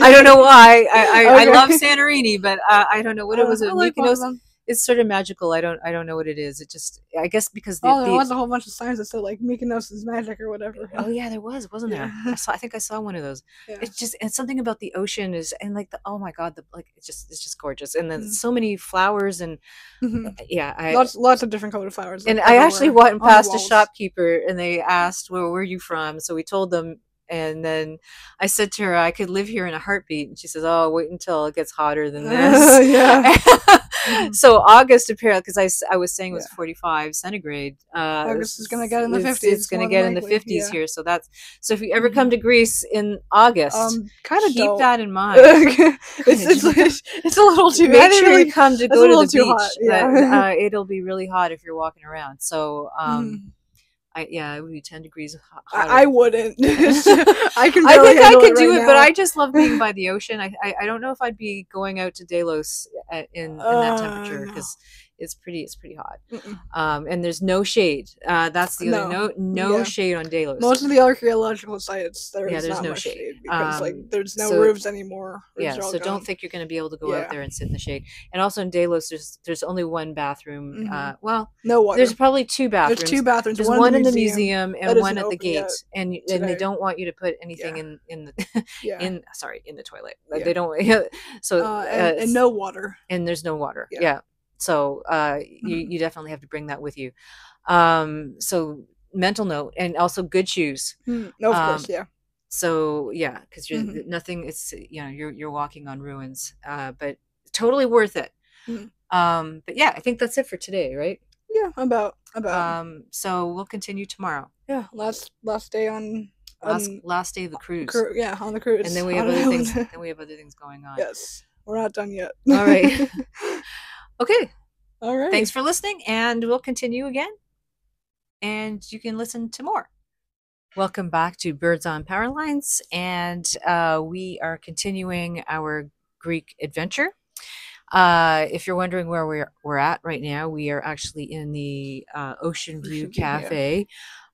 I don't know why. I Okay. love Santorini, but I don't know what it was. I like both of Mykonos, them. it's sort of magical. I don't know what it is. It just, I guess because Oh, there was a whole bunch of signs that said like Mykonos is magic or whatever. oh yeah, there wasn't there? Yeah. I think I saw one of those. Yeah. It's something about the ocean is, and like oh my god, it's just gorgeous, and then Mhm. so many flowers, and Mhm. yeah, lots of different colored flowers. and like, I actually everywhere went on the past a walls. shopkeeper, and they asked, "Well, where are you from?" So we told them, and then I said to her, "I could live here in a heartbeat." And she says, "Oh, wait until it gets hotter than this." Yeah. Mhm. So August, apparently, because I was saying it was Yeah. 45 centigrade. August is gonna get in the 50s. It's going to more get than in the likely, 50s yeah. here. So if you ever Mhm. come to Greece in August, Kind of keep that in mind. it's a little too. Make sure you come to that's go a to little the too beach. hot, yeah. It'll be really hot if you're walking around. So Mhm. it would be 10 degrees hotter. I wouldn't. I can. I barely think I handle could it do right it, but now. I just love being by the ocean. I don't know if I'd be going out to Delos in that temperature, No. because it's pretty hot. Mm-mm. And there's no shade. That's the other no Yeah. shade on Delos. Most of the archaeological sites, there's there's not no much shade. because like there's no So- roofs anymore. Roofs Yeah, are all so gone. don't think you're going to be able to go out Yeah. there and sit in the shade. And also in Delos, there's only one bathroom. Mhm. Well, No water. there's probably 2 bathrooms. There's 2 bathrooms. There's one in the museum that and one isn't at the open yet gate, and they today. don't want you to put anything Yeah. in the Yeah. in the toilet. Yeah. They don't. So and no water. and there's no water. Yeah. Yeah. So Mhm. you definitely have to bring that with you. So mental note, and also good shoes. No, of course, yeah. So yeah, because you're Mhm. nothing. It's you're walking on ruins, but totally worth it. Mhm. But yeah, I think that's it for today, right? Yeah, about. So we'll continue tomorrow. Yeah, last day on Last day of the cruise. yeah, on the cruise. And then we have on an other things. island. Then we have other things going on. Yes, we're not done yet. All right. Okay. All right. Thanks for listening, and we'll continue again. And you can listen to more. Welcome back to Birds on Power Lines, and we are continuing our Greek adventure. If you're wondering where we're at right now, we are actually in the Ocean View Cafe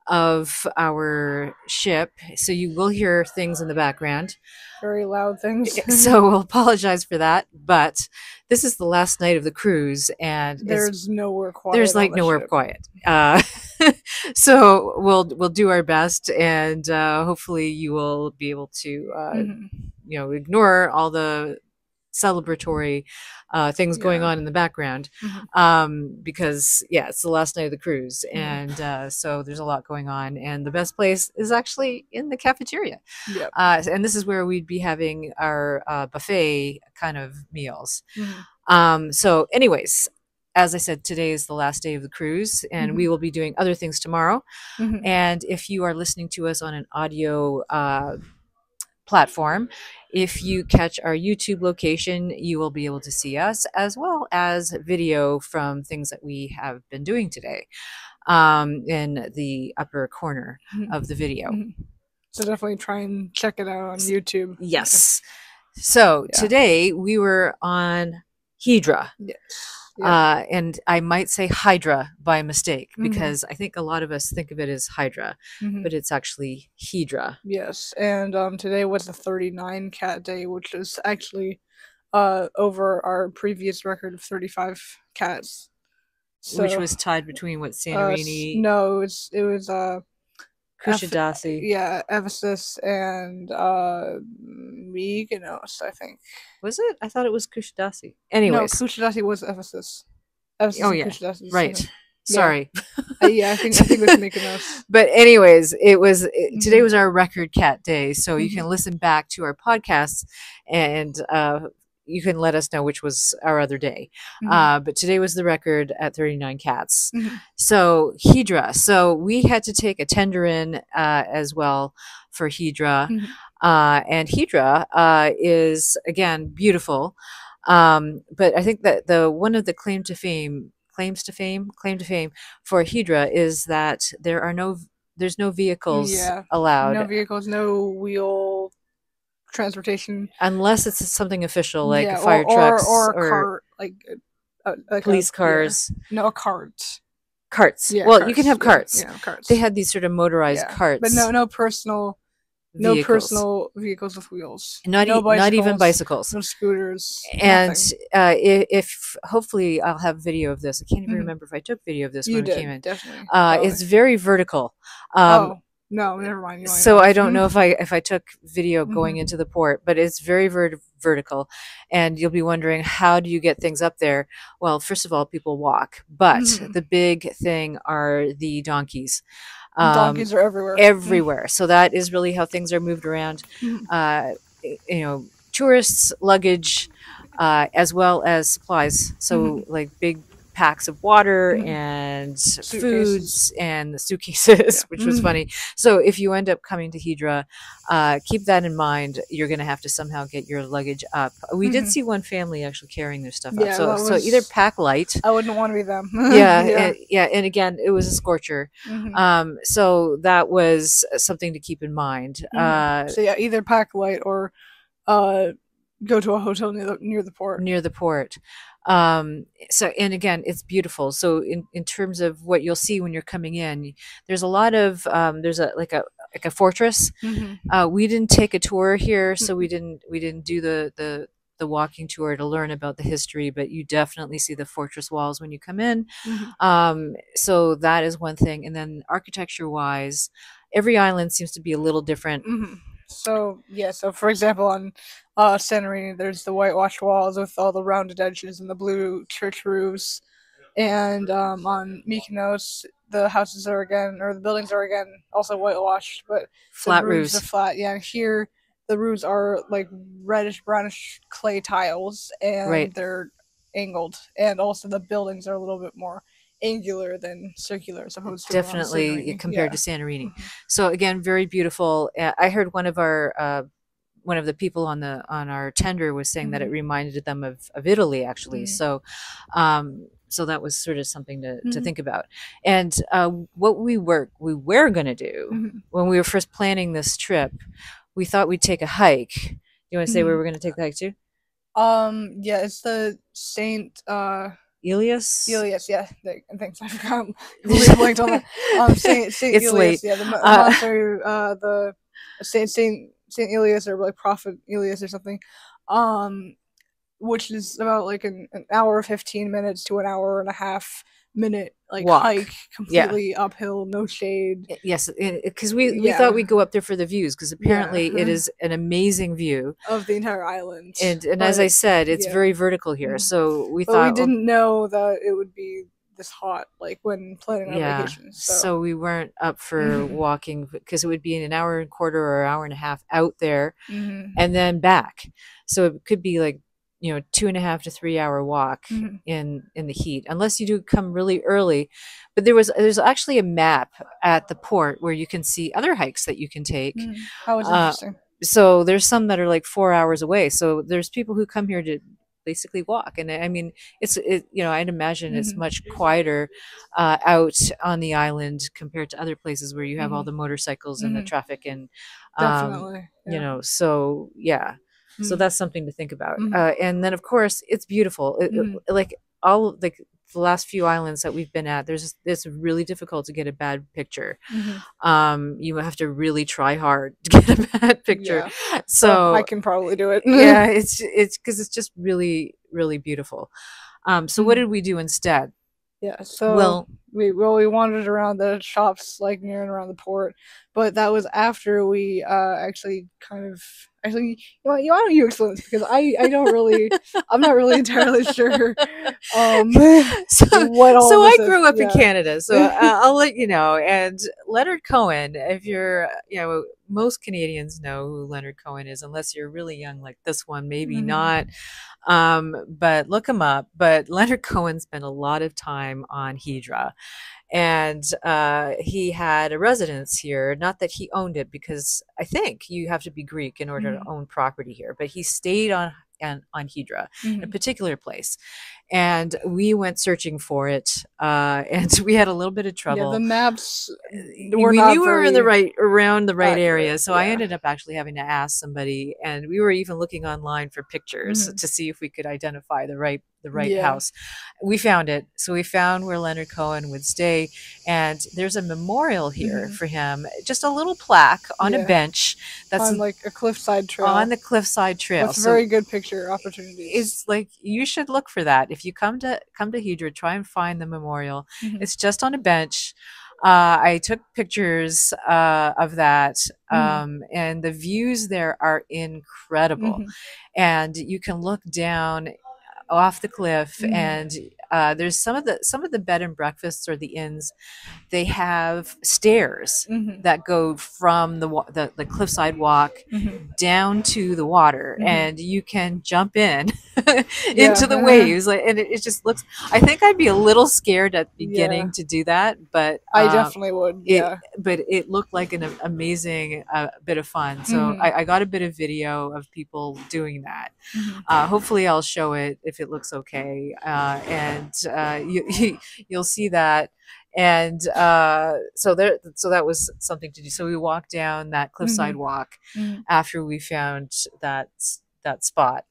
of our ship, so you will hear things in the background, very loud things. So we'll apologize for that, but this is the last night of the cruise, and there's nowhere quiet. There's like nowhere quiet. So we'll do our best, and hopefully you will be able to ignore all the celebratory things going on in the background, because it's the last night of the cruise, and so there's a lot going on, and the best place is actually in the cafeteria. Yep. And this is where we'd be having our buffet kind of meals. So anyways, as I said, today is the last day of the cruise, and we will be doing other things tomorrow. And if you are listening to us on an audio platform, if you catch our YouTube location, you will be able to see us, as well as video from things that we have been doing today, in the upper corner of the video. So definitely try and check it out on YouTube. Yes. So today we were on Hydra. Yes. And I might say Hydra by mistake, because I think a lot of us think of it as Hydra, but it's actually Hydra. Yes, and today was the 39 cat day, which is actually over our previous record of 35 cats. So, which was tied between what, Santorini? No, it was Kusadasi. Ephesus and Mykonos, I think. Was it? I thought it was Kusadasi. Anyways, no, Kusadasi was Ephesus. Ephesus and Kusadasi, right. Sorry. Yeah, I think it was Mykonos. But anyways, today was our record cat day, so you can listen back to our podcasts and you can let us know which was our other day. But today was the record at 39 cats. So Hydra. So we had to take a tender in as well for Hydra. And Hydra is, again, beautiful. But I think that one of the claims to fame for Hydra is that there's no vehicles allowed. No vehicles, no wheel transportation, unless it's something official like fire trucks or a cart, like police cars. No, a cart. Carts. Yeah, well, carts. You can have carts. Yeah, carts. They had these sort of motorized carts, but no personal. Vehicles. No personal vehicles with wheels. Not even bicycles. No scooters. And if hopefully I'll have video of this. I can't even remember if I took video of this when I came in. Definitely. It's very vertical. No, never mind. So I don't know if I took video going into the port, but it's very vertical, and you'll be wondering, how do you get things up there? Well, first of all, people walk, but the big thing are the donkeys. Donkeys are everywhere. So that is really how things are moved around. Tourists, luggage, as well as supplies. So like big packs of water and foods and the suitcases, which was funny. So if you end up coming to Hydra, keep that in mind. You're going to have to somehow get your luggage up. We did see one family actually carrying their stuff up. So either pack light. I wouldn't want to be them. And again, it was a scorcher. So that was something to keep in mind. So either pack light or go to a hotel near the port. So, and again, it's beautiful. So in terms of what you'll see when you're coming in, there's a lot of, there's like a fortress. We didn't take a tour here, so we didn't do the walking tour to learn about the history, but you definitely see the fortress walls when you come in. So that is one thing. And then architecture wise, every island seems to be a little different. So for example, on Santorini, there's the whitewashed walls with all the rounded edges and the blue church roofs, and on Mykonos, the buildings are again also whitewashed, but flat roofs are flat. Yeah, here the roofs are like reddish brownish clay tiles, and they're angled, and also the buildings are a little bit more angular than circular, as opposed to definitely compared to Santorini. So again, very beautiful. I heard one of the people on our tender was saying that it reminded them of Italy, actually. So that was sort of something to think about. And what we were going to do when we were first planning this trip, we thought we'd take a hike. You want to say where we're going to take the hike to? It's the Saint Elias? Elias, yeah. Thanks. I forgot. We blanked on that. Saint it's Elias, late. Yeah, the monastery, the Saint Elias, or like Prophet Elias or something, which is about like an hour 15 minutes to an hour and a half minute walk. Hike, completely uphill, no shade. Yes, because we thought we'd go up there for the views, because apparently it is an amazing view of the entire island. And as I said, it's very vertical here. So we thought we didn't know that it would be this hot, like when planning our vacation. So we weren't up for walking, because it would be an hour and a quarter or an hour and a half out there and then back. So it could be like 2.5 to 3 hour walk in the heat, unless you do come really early. But there's actually a map at the port where you can see other hikes that you can take. How is interesting. So there's some that are like 4 hours away. So there's people who come here to basically walk. And I mean, I'd imagine it's much quieter out on the island compared to other places where you have all the motorcycles and the traffic and definitely. So that's something to think about. And then of course it's beautiful. Like all like the last few islands that we've been at, it's really difficult to get a bad picture. You have to really try hard to get a bad picture. So I can probably do it. Yeah, it's because it's just really, really beautiful. So what did we do instead? Yeah, so we wandered around the shops like near and around the port, but that was after we actually why don't you explain this, because I don't really I'm not really entirely sure what all so of I this grew is. up in Canada, so I'll let you know. And Leonard Cohen, if you're most Canadians know who Leonard Cohen is, unless you're really young like this one, maybe not. But look him up. But Leonard Cohen spent a lot of time on Hydra, and he had a residence here. Not that he owned it, because I think you have to be Greek in order to own property here, but he stayed on Hydra, a particular place, and we went searching for it, and we had a little bit of trouble. The maps we knew we were in around the right area, so I ended up actually having to ask somebody, and we were even looking online for pictures to see if we could identify the right house. We found it. So we found where Leonard Cohen would stay, and there's a memorial here for him, just a little plaque on a bench that's on like a cliffside trail. On the cliffside trail. That's very good picture opportunities. It's like, you should look for that. If you come to Hydra, try and find the memorial. It's just on a bench. I took pictures of that, and the views there are incredible. And you can look down off the cliff, and there's some of the bed and breakfasts or the inns. They have stairs that go from the cliffside walk down to the water, and you can jump in into the waves. And it just looks. I think I'd be a little scared at the beginning to do that, but I definitely would. But it looked like an amazing bit of fun. So I got a bit of video of people doing that. Hopefully, I'll show it if it looks okay, and you'll see that. And so that was something to do. So we walked down that cliffside walk after we found that spot.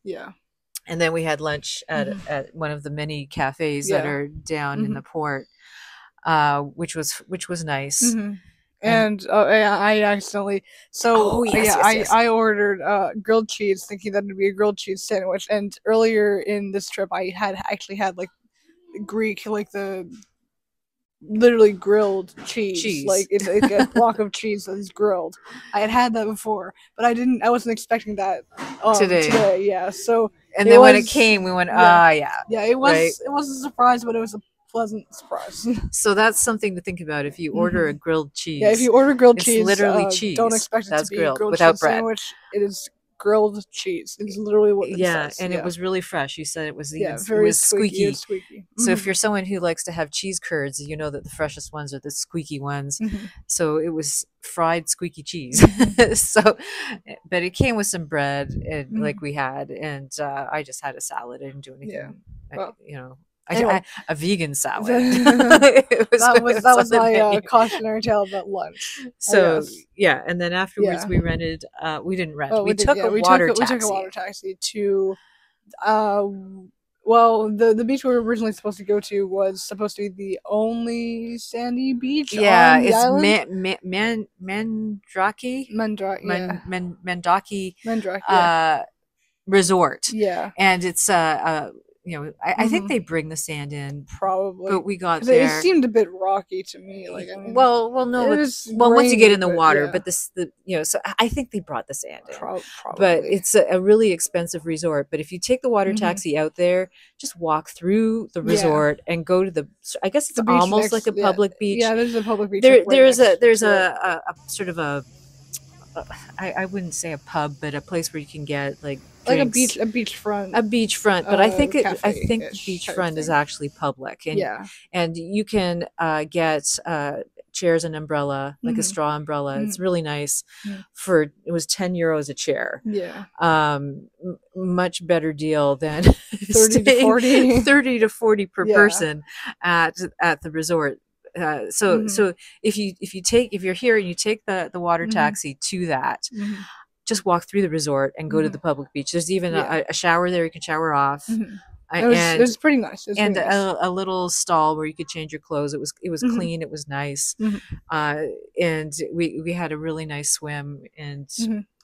And then we had lunch at one of the many cafes that are down in the port, which was nice. And I accidentally I ordered grilled cheese, thinking that it'd be a grilled cheese sandwich. And earlier in this trip, I had like Greek, like the literally grilled cheese. Like it's a block of cheese that is grilled. I had that before, but I wasn't expecting that today. Yeah. So and then when it came, we went, it was a surprise, but it was a pleasant surprise. So that's something to think about if you order a grilled cheese. Yeah, if you order grilled cheese, it's literally cheese. Don't expect it to be grilled without cheese bread. Sandwich. It is grilled cheese. It's literally what it says. And it was really fresh. You said it was very squeaky. So if you're someone who likes to have cheese curds, you know that the freshest ones are the squeaky ones. So it was fried squeaky cheese. But it came with some bread, and like we had, and I just had a salad. I didn't do anything. A vegan salad. that was my cautionary tale about lunch. So and then afterwards we rented. We didn't rent. We took a water taxi to. The beach we were originally supposed to go to was supposed to be the only sandy beach. Yeah, on the it's island. Mandraki resort. Yeah, and it's I think they bring the sand in, probably, but we got there. It seemed a bit rocky to me. Like, I mean, once you get in the water, but so I think they brought the sand in. Probably. But it's a really expensive resort. But if you take the water taxi out there, just walk through the resort and go to the. I guess it's almost like a public beach. Yeah, there's a public beach. There's a sort of a. I wouldn't say a pub, but a place where you can get like drinks. a beachfront, but I think the beachfront is actually public, and you can get chairs and umbrella, like a straw umbrella. It's really nice. It was €10 a chair. Much better deal than 30 to 40 per person at the resort. So if you're here and you take the water taxi to that, just walk through the resort and go to the public beach. There's even a shower there. You can shower off. It was pretty nice. And a little stall where you could change your clothes. It was clean. It was nice. And we had a really nice swim. And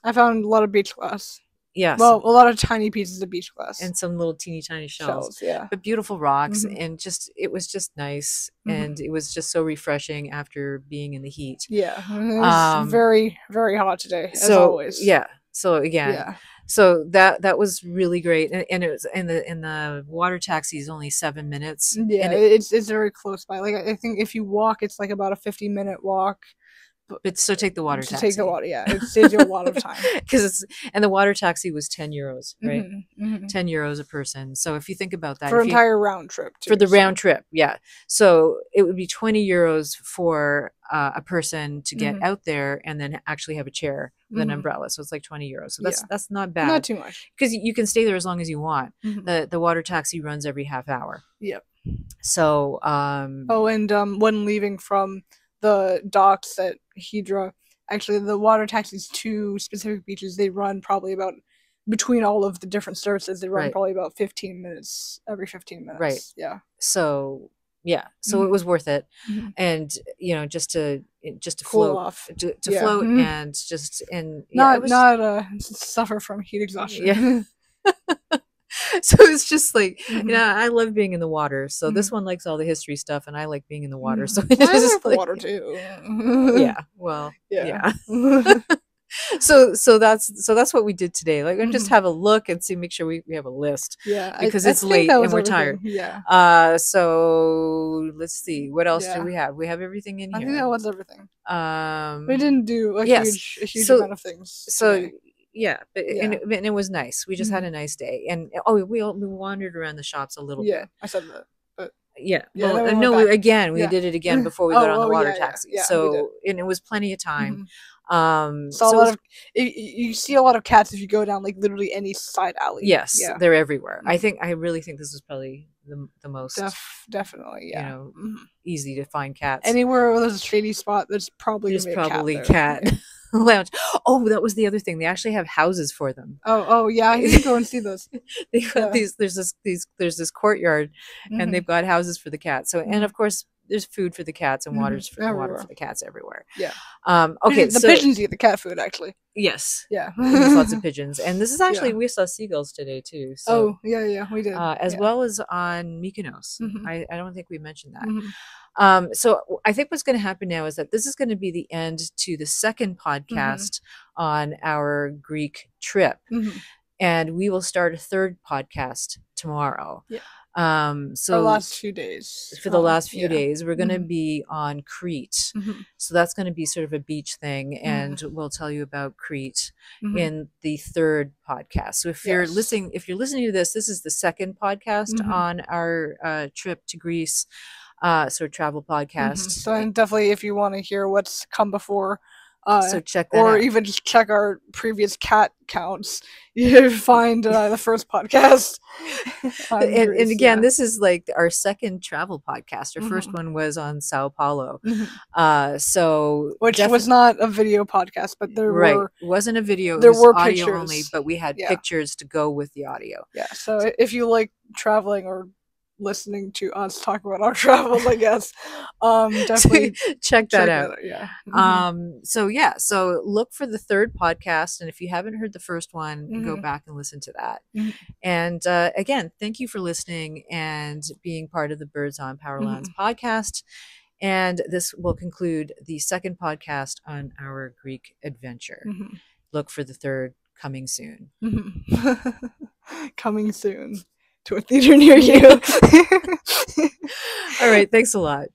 I found a lot of beach glass. Yes. Well, a lot of tiny pieces of beach glass. And some little teeny tiny shells. Yeah. But beautiful rocks. And it was just nice. And it was just so refreshing after being in the heat. Yeah. It was very, very hot today, as always. Yeah. So again, so that was really great. And it was, and the water taxi is only 7 minutes. Yeah. And it's very close by. Like, I think if you walk, it's like about a 50-minute walk. But so take the water taxi. Take the water, yeah. It saves you a lot of time. And the water taxi was 10 euros, right? 10 euros a person. So if you think about that. For an entire round trip, too. For the round trip, yeah. So it would be 20 euros for a person to get out there and then actually have a chair with an umbrella. So it's like 20 euros. So that's not bad. Not too much. Because you can stay there as long as you want. The water taxi runs every half hour. Yep. So. When leaving from the docks at Hydra, actually the water taxis to specific beaches, they run probably about, between all of the different services, they run probably about 15 minutes every 15 minutes. Right. Yeah. So it was worth it. And just to cool float off. to float and just not suffer from heat exhaustion. Yeah. So it's just like, I love being in the water. So this one likes all the history stuff, and I like being in the water. So it's just like water too. Yeah. Well. Yeah. So that's what we did today. Like, just have a look and make sure we have a list. Yeah. Because it's late and we're tired. Yeah. So let's see. What else do we have? We have everything in here. I think that was everything. We didn't do a huge amount of things. So. Today. Yeah, but and it was nice. We just had a nice day, and we wandered around the shops a little bit. Yeah, I said that. But we did it again before we got on the water taxi. Yeah, so and it was plenty of time. You see a lot of cats if you go down like literally any side alley. Yes, they're everywhere. I really think this is probably the most definitely easy to find cats. Anywhere where there's a shady spot, there's probably cat lounge. Oh, that was the other thing. They actually have houses for them. Oh yeah, I need to go and see those. They've got there's this courtyard, and they've got houses for the cats. So and of course there's food for the cats and water for the cats everywhere. Yeah. Okay. The pigeons eat the cat food actually. Yes. Yeah. There's lots of pigeons, and this is actually we saw seagulls today too. So, we did. As well as on Mykonos. I don't think we mentioned that. So I think what's going to happen now is that this is going to be the end to the second podcast on our Greek trip, and we will start a third podcast tomorrow. Yeah. So for the last few days. For the last few days, we're going to be on Crete. So that's going to be sort of a beach thing, and we'll tell you about Crete in the third podcast. So if you're listening to this is the second podcast on our trip to Greece. So travel podcast. So and definitely, if you want to hear what's come before, so check that or out. even just check our previous cat counts, you find the first podcast. And again, this is like our second travel podcast. Our first one was on Sao Paulo. Which was not a video podcast, but there were it wasn't a video. There were audio pictures only, but we had pictures to go with the audio. Yeah. So if you like traveling or listening to us talk about our travels, I guess definitely check that out. Yeah. So look for the third podcast, and if you haven't heard the first one, go back and listen to that. And again, thank you for listening and being part of the Birds on Powerlands podcast. And this will conclude the second podcast on our Greek adventure. Look for the third coming soon. Coming soon to a theater near you. All right. Thanks a lot.